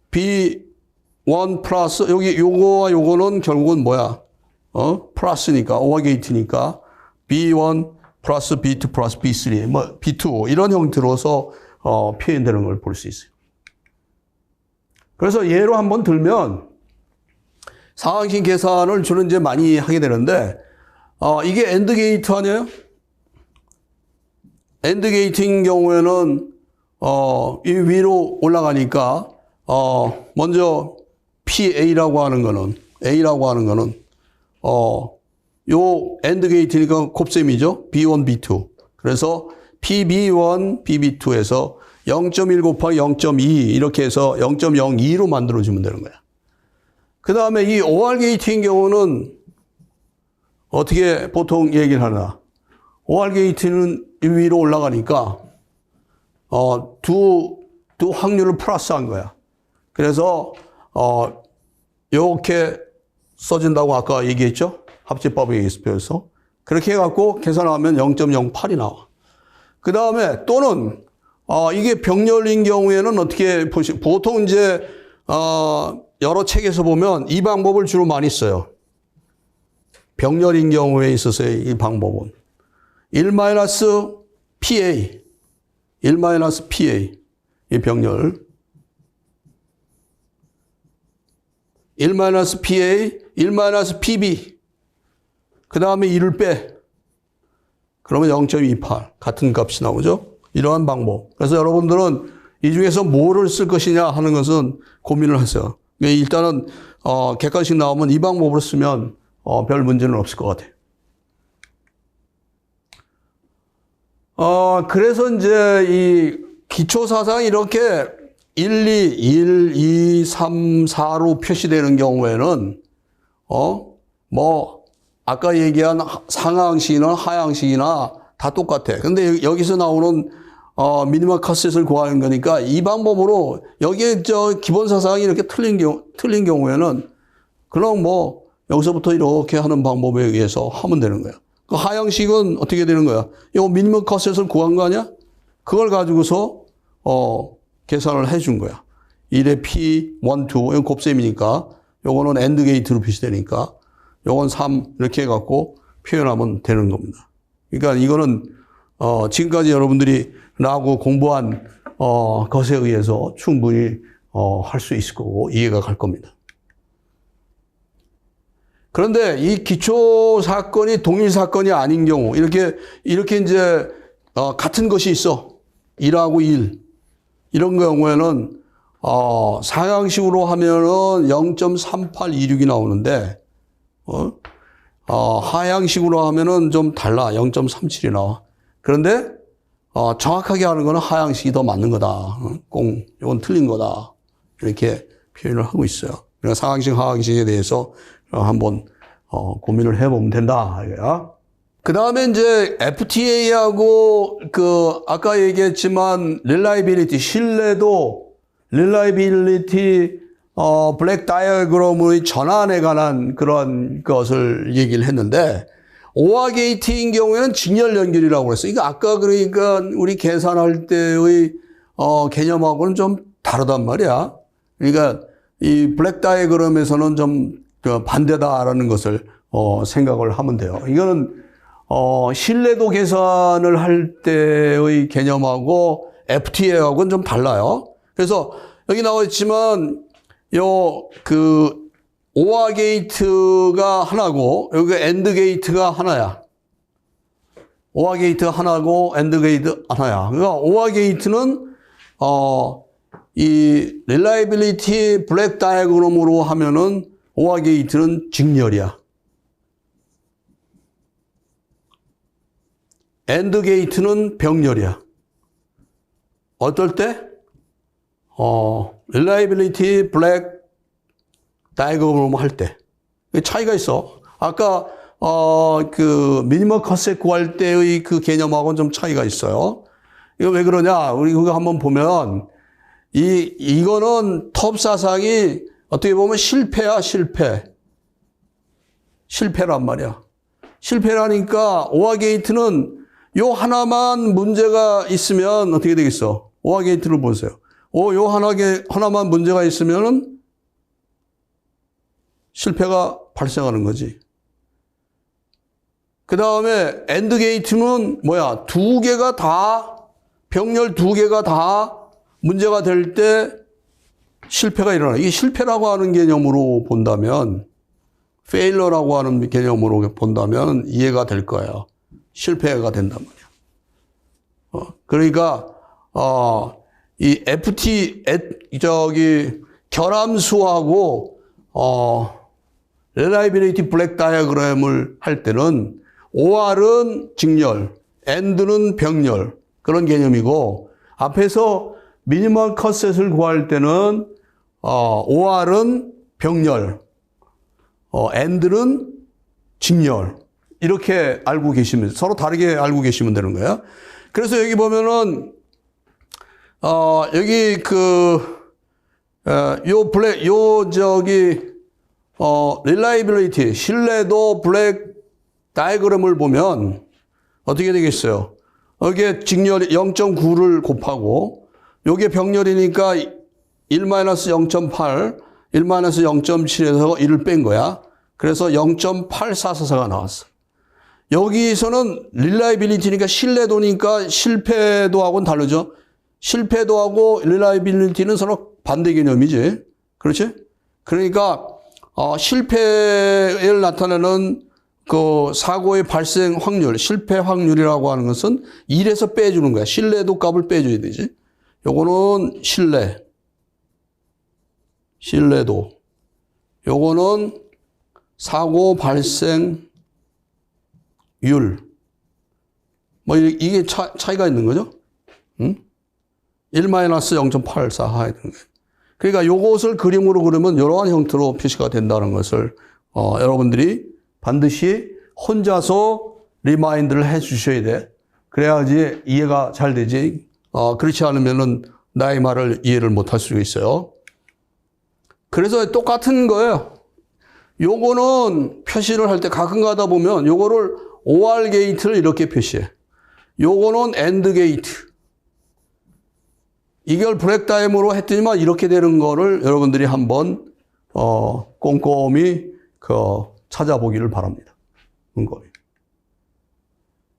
B1 플러스 여기 요거와 요거는 결국은 뭐야? 플러스니까 OR 게이트니까 B1 플러스 B2 플러스 B3 뭐 B2 이런 형태로서 표현되는 걸 볼 수 있어요. 그래서 예로 한번 들면 상항식 계산을 주로 이제 많이 하게 되는데 이게 AND 게이트 아니에요? AND 게이트인 경우에는 이 위로 올라가니까 먼저 A라고 하는 거는 요 AND 게이트니까 곱셈이죠. B1, B2. 그래서 PB1, PB2에서 0.1 곱하기 0.2 이렇게 해서 0.02로 만들어주면 되는 거야. 그 다음에 이 OR 게이트인 경우는 어떻게 보통 얘기를 하나? OR 게이트는 위로 올라가니까 두 확률을 플러스한 거야. 그래서 이렇게 써진다고 아까 얘기했죠? 합집법에 의해서. 그렇게 해갖고 계산하면 0.08이 나와. 그 다음에 또는 이게 병렬인 경우에는 어떻게 보통 이제 여러 책에서 보면 이 방법을 주로 많이 써요. 병렬인 경우에 있어서의 이 방법은 1-PA 이 병렬 1-PA 1-PB 그 다음에 1을 빼 그러면 0.28 같은 값이 나오죠. 이러한 방법. 그래서 여러분들은 이 중에서 뭐를 쓸 것이냐 하는 것은 고민을 하세요. 일단은 객관식 나오면 이 방법으로 쓰면 별 문제는 없을 것 같아요. 그래서 이제 이 기초 사상 이렇게 1, 2, 3, 4로 표시되는 경우에는, 아까 얘기한 상하항식이나 하향식이나 다 똑같아. 근데 여기서 나오는, 미니멀 컷셋을 구하는 거니까 이 방법으로 여기에 기본 사상이 이렇게 틀린 경우에는 그럼 여기서부터 이렇게 하는 방법에 의해서 하면 되는 거야. 그 하향식은 어떻게 되는 거야? 이거 미니멀 컷셋을 구한 거 아니야? 그걸 가지고서, 계산을 해 준 거야. 1의 P, 1, 2, 이건 곱셈이니까, 요거는 AND 게이트로 표시되니까, 요건 3, 이렇게 해갖고 표현하면 되는 겁니다. 그러니까 이거는, 지금까지 여러분들이 나하고 공부한, 것에 의해서 충분히, 할 수 있을 거고, 이해가 갈 겁니다. 그런데 이 기초 사건이 동일 사건이 아닌 경우, 이렇게 이제, 같은 것이 있어. 1하고 1. 이런 경우에는, 상향식으로 하면은 0.3826이 나오는데, 하향식으로 하면은 좀 달라. 0.37이 나와. 그런데, 정확하게 하는 거는 하향식이 더 맞는 거다. 이건 틀린 거다. 이렇게 표현을 하고 있어요. 그러니까 상향식, 하향식에 대해서 한번, 고민을 해보면 된다. 이거야. 그 다음에 이제 FTA하고 아까 얘기했지만 reliability, 신뢰도, reliability, 블랙 다이어그램의 전환에 관한 그런 것을 얘기를 했는데, 오화 게이트인 경우에는 직렬 연결이라고 그랬어요. 이거 아까 그러니까 우리 계산할 때의, 개념하고는 좀 다르단 말이야. 그러니까 이 블랙 다이어그램에서는 좀 반대다라는 것을, 생각을 하면 돼요. 이거는 신뢰도 계산을 할 때의 개념하고 FTA하고는 좀 달라요. 그래서 여기 나와 있지만 오화 게이트가 하나고 여기 AND 게이트가 하나야. 오화 게이트 하나고 AND 게이트 하나야. 그러니까 오화 게이트는 이 reliability 블랙 다이어그램으로 하면은 오화 게이트는 직렬이야. AND 게이트는 병렬이야. 어떨 때? reliability 블랙 다이어그램 할 때. 차이가 있어. 아까, 미니멀 컷셋 구할 때의 그 개념하고는 좀 차이가 있어요. 이거 왜 그러냐? 우리 그거 한번 보면, 이거는 톱 사상이 어떻게 보면 실패야, 실패. 실패란 말이야. 실패라니까 오화 게이트는 요 하나만 문제가 있으면 어떻게 되겠어? 오화 게이트를 보세요. 요 하나만 문제가 있으면은 실패가 발생하는 거지. 그 다음에 AND 게이트는 뭐야? 병렬 두 개가 다 문제가 될 때 실패가 일어나. 이게 실패라고 하는 개념으로 본다면, failure라고 하는 개념으로 본다면 이해가 될 거예요. 실패가 된단 말이야. 그러니까, 이 결함수하고, reliability 블랙 다이어그램을 할 때는 OR은 직렬, AND는 병렬, 그런 개념이고, 앞에서 미니멀 컷셋을 구할 때는, OR은 병렬, AND는 직렬. 이렇게 알고 계시면, 서로 다르게 알고 계시면 되는 거야. 그래서 여기 보면은, 여기 reliability, 신뢰도 블랙 다이어그램을 보면 어떻게 되겠어요? 여기에 직렬 0.9를 곱하고, 요게 병렬이니까 1-0.8, 1-0.7에서 1을 뺀 거야. 그래서 0.844가 나왔어. 여기서는 reliability니까 신뢰도니까 실패도하고는 다르죠. 실패도하고 reliability는 서로 반대 개념이지. 그렇지? 그러니까 실패를 나타내는 그 사고의 발생 확률, 실패 확률이라고 하는 것은 1에서 빼주는 거야. 신뢰도 값을 빼줘야 되지. 요거는 신뢰도. 요거는 사고 발생 율. 이게 차이가 있는 거죠? 응? 1-0.84 해야 되는 거예요. 그러니까 요것을 그림으로 그리면 이러한 형태로 표시가 된다는 것을 여러분들이 반드시 혼자서 리마인드를 해 주셔야 돼. 그래야지 이해가 잘 되지. 그렇지 않으면은 나의 말을 이해를 못 할 수 있어요. 그래서 똑같은 거예요. 요거는 표시를 할 때 가끔 가다 보면 요거를 OR 게이트를 이렇게 표시해. 요거는 AND 게이트. 이걸 브레이크 다이어그램으로 했더니만 이렇게 되는 거를 여러분들이 한번 꼼꼼히 찾아보기를 바랍니다. 꼼꼼히.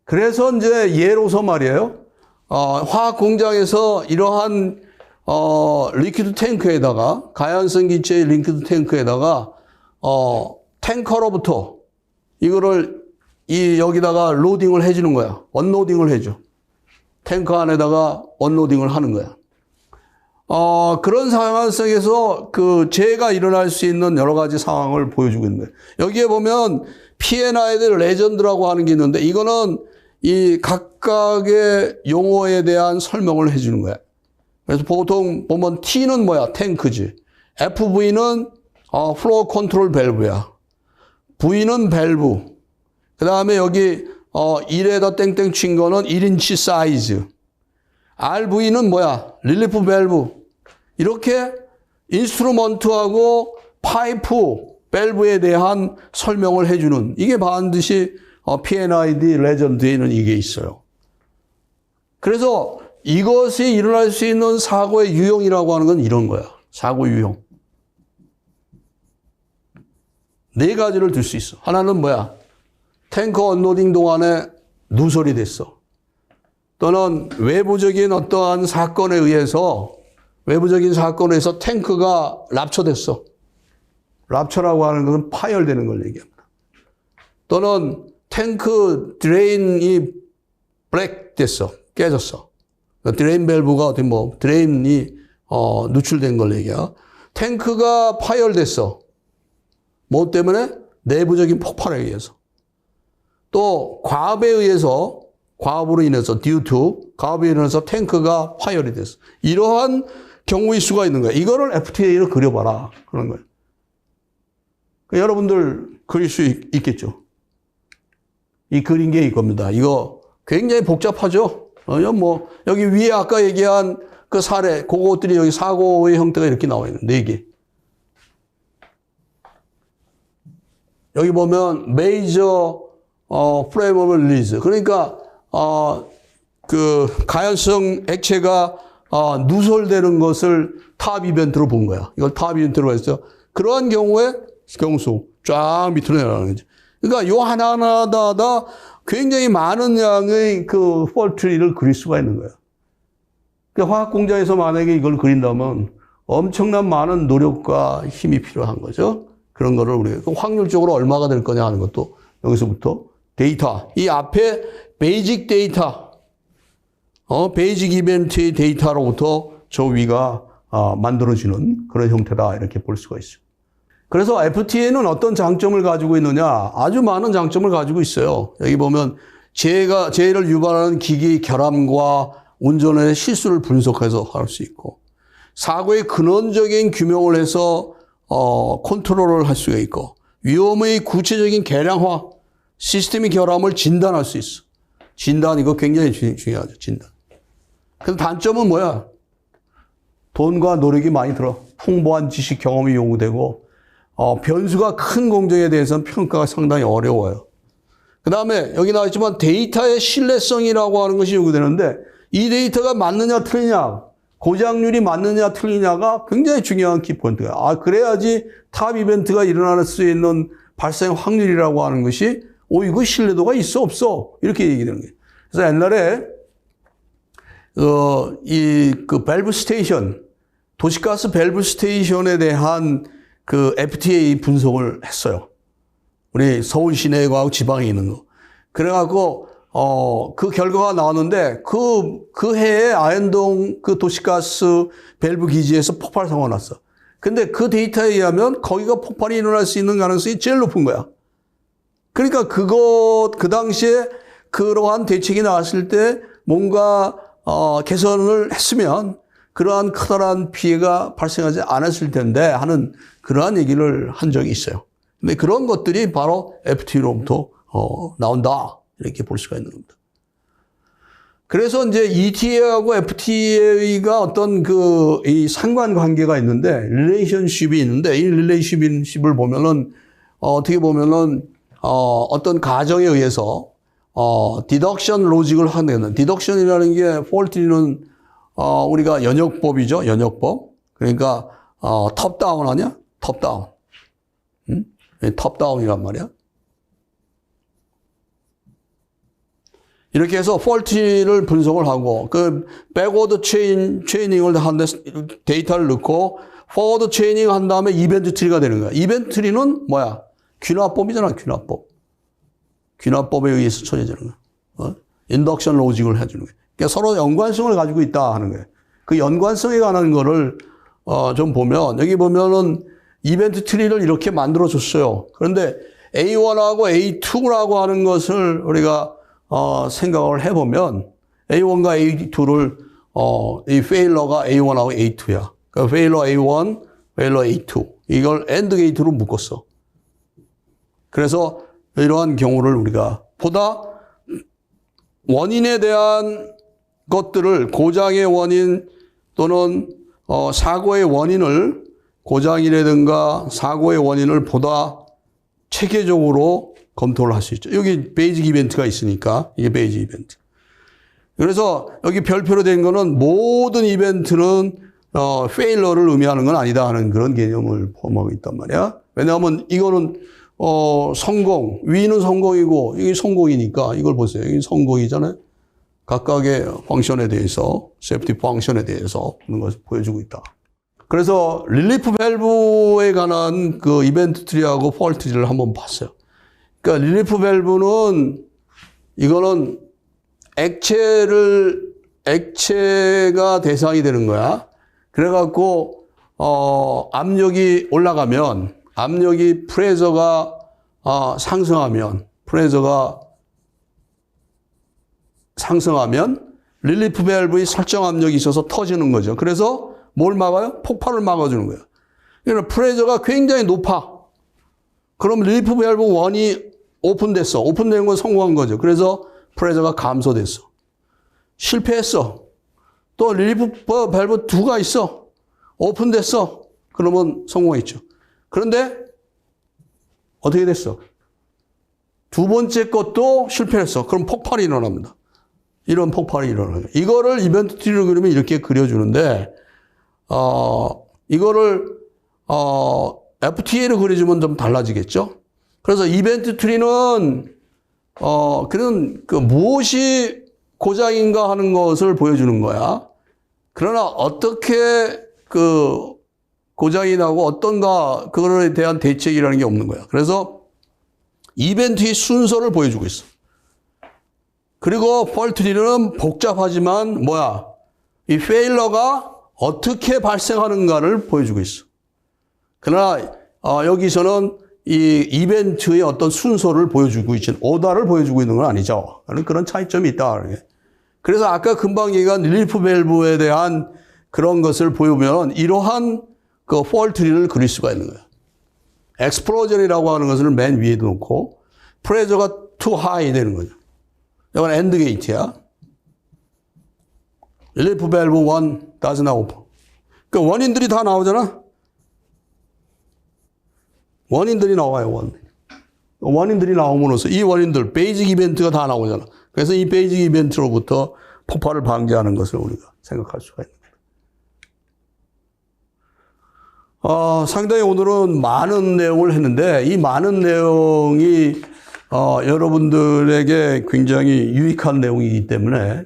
그래서 이제 예로서 말이에요. 화학 공장에서 이러한 리퀴드 탱크에다가 가연성 기체의 리퀴드 탱크에다가 탱커로부터 이거를 여기다가 로딩을 해주는 거야. 언로딩을 해줘. 탱커 안에다가 언로딩을 하는 거야. 그런 상황 속에서 재해가 일어날 수 있는 여러 가지 상황을 보여주고 있는 거예요. 여기에 보면 P&I들 레전드라고 하는 게 있는데 이거는 이 각각의 용어에 대한 설명을 해주는 거야. 그래서 보통 보면 T는 뭐야? 탱크지. FV는 플로우 컨트롤 밸브야. V는 밸브. 그 다음에 여기 1에다 땡땡 친 거는 1인치 사이즈. RV는 뭐야? 릴리프 밸브. 이렇게 인스트루먼트하고 파이프, 밸브에 대한 설명을 해주는 이게 반드시 P&ID 레전드에는 이게 있어요. 그래서 이것이 일어날 수 있는 사고의 유형이라고 하는 건 이런 거야. 사고 유형. 4가지를 들 수 있어. 하나는 뭐야? 탱커 언로딩 동안에 누설이 됐어. 또는 외부적인 어떠한 사건에 의해서 탱크가 랍처됐어. 랍처라고 하는 것은 파열되는 걸 얘기합니다. 또는 탱크 드레인이 브레이크 됐어. 깨졌어. 드레인 밸브가 드레인이 누출된 걸 얘기야. 탱크가 파열됐어. 뭐 때문에? 내부적인 폭발에 의해서. 또 과압으로 인해서 과압에 인해서 탱크가 파열이 됐어. 이러한 경우의 수가 있는 거야. 이거를 FTA로 그려봐라. 그런 거예요. 여러분들 그릴 수 있겠죠. 이 그린 게 이겁니다. 이거 굉장히 복잡하죠. 여기 위에 아까 얘기한 그 사례, 그것들이 여기 사고의 형태가 이렇게 나와 있는 4개. 여기 보면 메이저 플레이머블 릴리즈. 그러니까 가연성 액체가 누설되는 것을 탑 이벤트로 본 거야. 이걸 탑 이벤트로 했어. 그러한 경우에 경수 쫙 밑으로 내려가는 거지. 그러니까 요 하나하나다 굉장히 많은 양의 폴트리를 그릴 수가 있는 거야. 그러니까 화학 공장에서 만약에 이걸 그린다면 엄청난 많은 노력과 힘이 필요한 거죠. 그런 거를 우리가 확률적으로 얼마가 될 거냐 하는 것도 여기서부터 데이터. 이 앞에 베이직 데이터, 베이직 이벤트의 데이터로부터 저 위가 만들어지는 그런 형태다. 이렇게 볼 수가 있어요. 그래서 FTA는 어떤 장점을 가지고 있느냐? 아주 많은 장점을 가지고 있어요. 여기 보면 재해를 유발하는 기기 결함과 운전의 실수를 분석해서 할 수 있고, 사고의 근원적인 규명을 해서 컨트롤을 할 수가 있고, 위험의 구체적인 계량화, 시스템의 결함을 진단할 수 있어. 진단, 이거 굉장히 중요하죠. 진단. 근데 단점은 뭐야? 돈과 노력이 많이 들어. 풍부한 지식, 경험이 요구되고, 변수가 큰 공정에 대해서는 평가가 상당히 어려워요. 그 다음에 여기 나와 있지만 데이터의 신뢰성이라고 하는 것이 요구되는데, 이 데이터가 맞느냐 틀리냐, 고장률이 맞느냐 틀리냐가 굉장히 중요한 키포인트야. 그래야지 탑 이벤트가 일어날 수 있는 발생 확률이라고 하는 것이 이거 신뢰도가 있어 없어 이렇게 얘기되는 거예요. 그래서 옛날에 밸브 스테이션, 도시가스 밸브 스테이션에 대한 FTA 분석을 했어요. 우리 서울 시내하고 지방에 있는 거. 그래갖고 그 결과가 나왔는데 그 해에 아현동 도시가스 밸브 기지에서 폭발 사고가 났어. 근데 그 데이터에 의하면 거기가 폭발이 일어날 수 있는 가능성이 제일 높은 거야. 그러니까 그 당시에 그러한 대책이 나왔을 때 뭔가 개선을 했으면 그러한 커다란 피해가 발생하지 않았을 텐데 하는 그러한 얘기를 한 적이 있어요. 근데 그런 것들이 바로 FTA로부터 나온다. 이렇게 볼 수가 있는 겁니다. 그래서 이제 ETA하고 FTA가 어떤 이 상관관계가 있는데, 릴레이션십이 있는데, 이 릴레이션십을 보면은, 어떻게 보면은, 어떤 가정에 의해서, 디덕션 로직을 하는, 디덕션이라는 게, 폴트리는, 우리가 연역법이죠. 연역법. 그러니까, 톱다운 하냐? 톱다운. 응? 톱다운이란 말이야. 이렇게 해서 폴트를 분석을 하고, 백워드 체이닝을 하는데 데이터를 넣고, 포워드 체이닝 한 다음에 이벤트 트리가 되는 거야. 이벤트 트리는 뭐야? 귀납법이잖아, 귀납법. 귀납법에 의해서 처리되는 거야. 인덕션 로직을 해주는 거야. 그러니까 서로 연관성을 가지고 있다 하는 거예요. 그 연관성에 관한 거를, 좀 보면, 여기 보면은 이벤트 트리를 이렇게 만들어줬어요. 그런데 A1하고 A2라고 하는 것을 우리가 생각을 해보면 A1과 A2를 이 페일러가 A1하고 A2야. 그러니까 페일러 A1, 페일러 A2 이걸 AND 게이트로 묶었어. 그래서 이러한 경우를 우리가 보다 원인에 대한 것들을 고장의 원인 또는 사고의 원인을 고장이라든가 사고의 원인을 보다 체계적으로 검토를 할 수 있죠. 여기 베이직 이벤트가 있으니까 이게 베이직 이벤트. 그래서 여기 별표로 된 거는 모든 이벤트는 페일러를 의미하는 건 아니다 하는 그런 개념을 포함하고 있단 말이야. 왜냐하면 이거는 성공, 위는 성공이고 이게 성공이니까 이걸 보세요. 이게 성공이잖아요. 각각의 펑션에 대해서 세프티 펑션에 대해서 그런 것을 보여주고 있다. 그래서 릴리프 밸브에 관한 그 이벤트 트리하고 폴트 트리를 한번 봤어요. 그러니까 릴리프 밸브는 이거는 액체가 대상이 되는 거야. 그래갖고 압력이 올라가면 압력이 프레저가 상승하면 릴리프 밸브의 설정 압력이 있어서 터지는 거죠. 그래서 뭘 막아요? 폭발을 막아주는 거예요. 그러니까 프레저가 굉장히 높아. 그럼 릴리프 밸브 1이 오픈됐어. 오픈된 건 성공한 거죠. 그래서 프레저가 감소됐어. 실패했어. 또 릴리프 밸브 2가 있어. 오픈됐어. 그러면 성공했죠. 그런데 어떻게 됐어? 두 번째 것도 실패했어. 그럼 폭발이 일어납니다. 이런 폭발이 일어나요. 이거를 이벤트 트리로 그리면 이렇게 그려주는데 이거를 FTA로 그려주면 좀 달라지겠죠? 그래서 이벤트 트리는 그런 무엇이 고장인가 하는 것을 보여주는 거야. 그러나 어떻게 고장이 나고 어떤가 그거에 대한 대책이라는 게 없는 거야. 그래서 이벤트의 순서를 보여주고 있어. 그리고 폴트 트리는 복잡하지만 이 페일러가 어떻게 발생하는가를 보여주고 있어. 그러나 여기서는 이 이벤트의 어떤 순서를 보여주고 있지, 오다를 보여주고 있는 건 아니죠. 그런 차이점이 있다. 그래서 아까 금방 얘기한 릴리프 밸브에 대한 그런 것을 보면 이러한 폴트 트리를 그릴 수가 있는 거예요. 엑스플로전이라고 하는 것을 맨 위에 놓고 프레저가 too high 되는 거죠. 이건 엔드 게이트야. 릴리프 밸브 1 doesn't open. 그 원인들이 다 나오잖아. 원인들이 나와요. 원인들이 나옴으로써 이 원인들 베이직 이벤트가 다 나오잖아. 그래서 이 베이직 이벤트로부터 폭발을 방지하는 것을 우리가 생각할 수가 있는 거예요. 상당히 오늘은 많은 내용을 했는데 이 많은 내용이 여러분들에게 굉장히 유익한 내용이기 때문에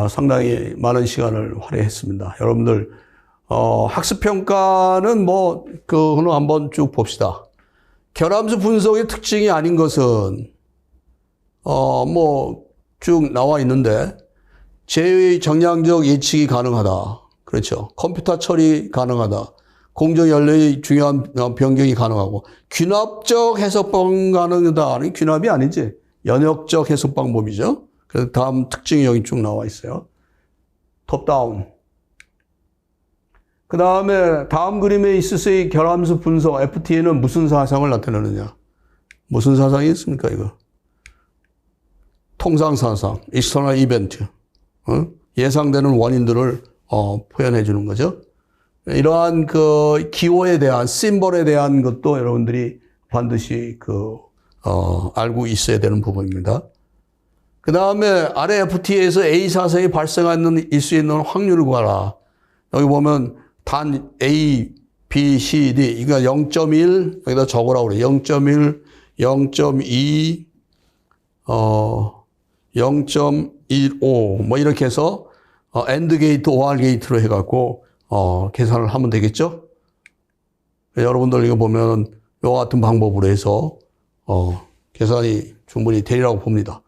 상당히 많은 시간을 할애했습니다. 여러분들 학습평가는 그거는 한번 쭉 봅시다. 결함수 분석의 특징이 아닌 것은 쭉 나와 있는데 제의 정량적 예측이 가능하다. 그렇죠. 컴퓨터 처리 가능하다. 공정 연료의 중요한 변경이 가능하고 귀납적 해석 가능하다. 귀납이 아니지. 연역적 해석 방법이죠. 그래서 다음 특징이 여기 쭉 나와 있어요. 톱다운. 그 다음에 다음 그림에 있어서 이 결함수 분석 FTA는 무슨 사상을 나타내느냐? 무슨 사상이 있습니까, 이거? 통상 사상, external event. 예상되는 원인들을 표현해 주는 거죠. 이러한 그 기호에 대한, 심볼에 대한 것도 여러분들이 반드시 알고 있어야 되는 부분입니다. 그 다음에 아래 FTA에서 A 사상이 발생할 수 있는 확률을 구하라. 여기 보면 단 A, B, C, D. 이거 0.1, 여기다 적으라고 그래요. 0.1, 0.2, 0.15, 뭐 이렇게 해서 AND 게이트, OR 게이트로 해갖고 계산을 하면 되겠죠? 여러분들 이거 보면 이와 같은 방법으로 해서 계산이 충분히 되리라고 봅니다.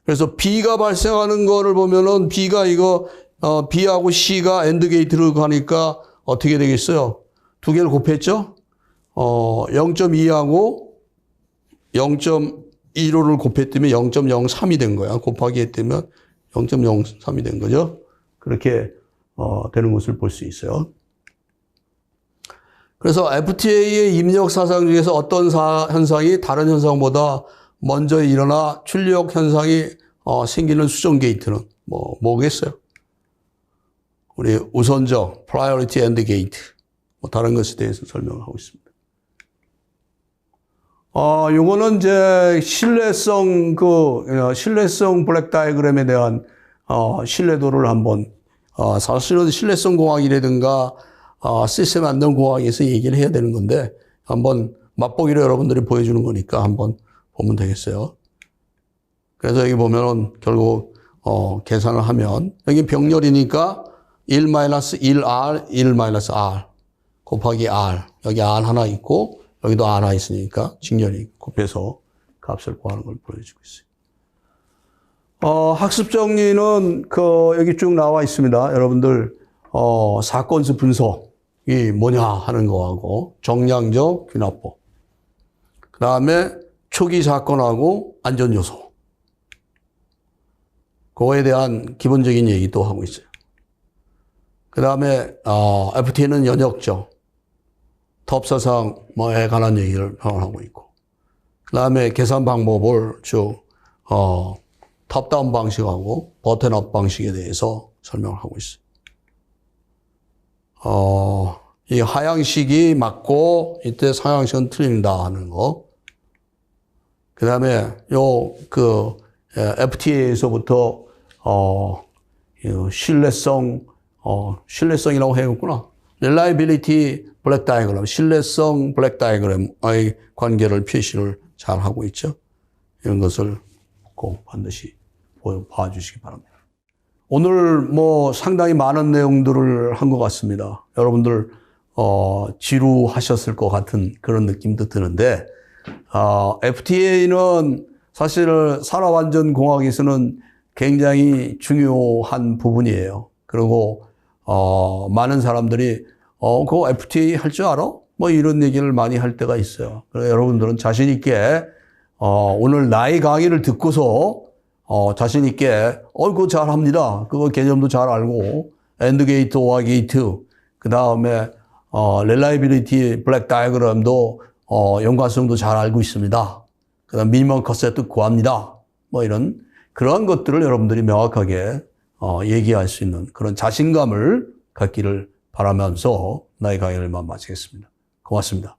그래서 B가 발생하는 거를 보면은 B가 이거 B하고 C가 AND 게이트로 가니까 어떻게 되겠어요? 두 개를 곱했죠? 0.2하고 0.15를 곱했더니 0.03이 된 거야. 곱하기 했더면 0.03이 된 거죠. 그렇게 되는 것을 볼 수 있어요. 그래서 FTA의 입력 사상 중에서 어떤 현상이 다른 현상보다 먼저 일어나 출력 현상이 생기는 수정 게이트는 뭐겠어요? 우리 우선적, priority and gate. 다른 것에 대해서 설명하고 있습니다. 요거는 이제 신뢰성 블랙 다이어그램에 대한 신뢰도를 한번 사실은 신뢰성 공학이라든가 시스템 안전 공학에서 얘기를 해야 되는 건데 한번 맛보기로 여러분들이 보여주는 거니까 한번 보면 되겠어요. 그래서 여기 보면은 결국 계산을 하면 여기 병렬이니까 1-1R, 1-R 곱하기 R. 여기 R 하나 있고 여기도 R 하나 있으니까 직렬이 곱해서 값을 구하는 걸 보여주고 있어요. 학습 정리는 여기 쭉 나와 있습니다. 여러분들 사건수 분석이 뭐냐 하는 거하고 정량적 귀납법. 그 다음에 초기 사건하고 안전 요소. 그거에 대한 기본적인 얘기도 하고 있어요. 그 다음에 FTA는 연역적, 텁사상에 관한 얘기를 하고 있고, 그 다음에 계산 방법을 쭉 탑다운 방식하고 버튼업 방식에 대해서 설명을 하고 있어요. 이 하향식이 맞고 이때 상향식은 틀린다 하는 거. 그 다음에 FTA에서부터 신뢰성이라고 해야겠구나. Reliability 블랙 다이어그램, 신뢰성 블랙 다이어그램의 관계를 표시를 잘 하고 있죠. 이런 것을 꼭 반드시 봐주시기 바랍니다. 오늘 상당히 많은 내용들을 한 것 같습니다. 여러분들 지루하셨을 것 같은 그런 느낌도 드는데 FTA는 사실 산업안전공학에서는 굉장히 중요한 부분이에요. 그리고 많은 사람들이 그거 FTA 할 줄 알아? 이런 얘기를 많이 할 때가 있어요. 그래서 여러분들은 자신 있게 오늘 나의 강의를 듣고서 자신 있게 그거 잘 합니다. 그거 개념도 잘 알고 AND 게이트, OR 게이트, 그 다음에 reliability 블랙 다이어그램도 연관성도 잘 알고 있습니다. 그 다음 미니멈 커셋도 구합니다. 이런 그러한 것들을 여러분들이 명확하게 얘기할 수 있는 그런 자신감을 갖기를 바라면서 나의 강의를 마치겠습니다. 고맙습니다.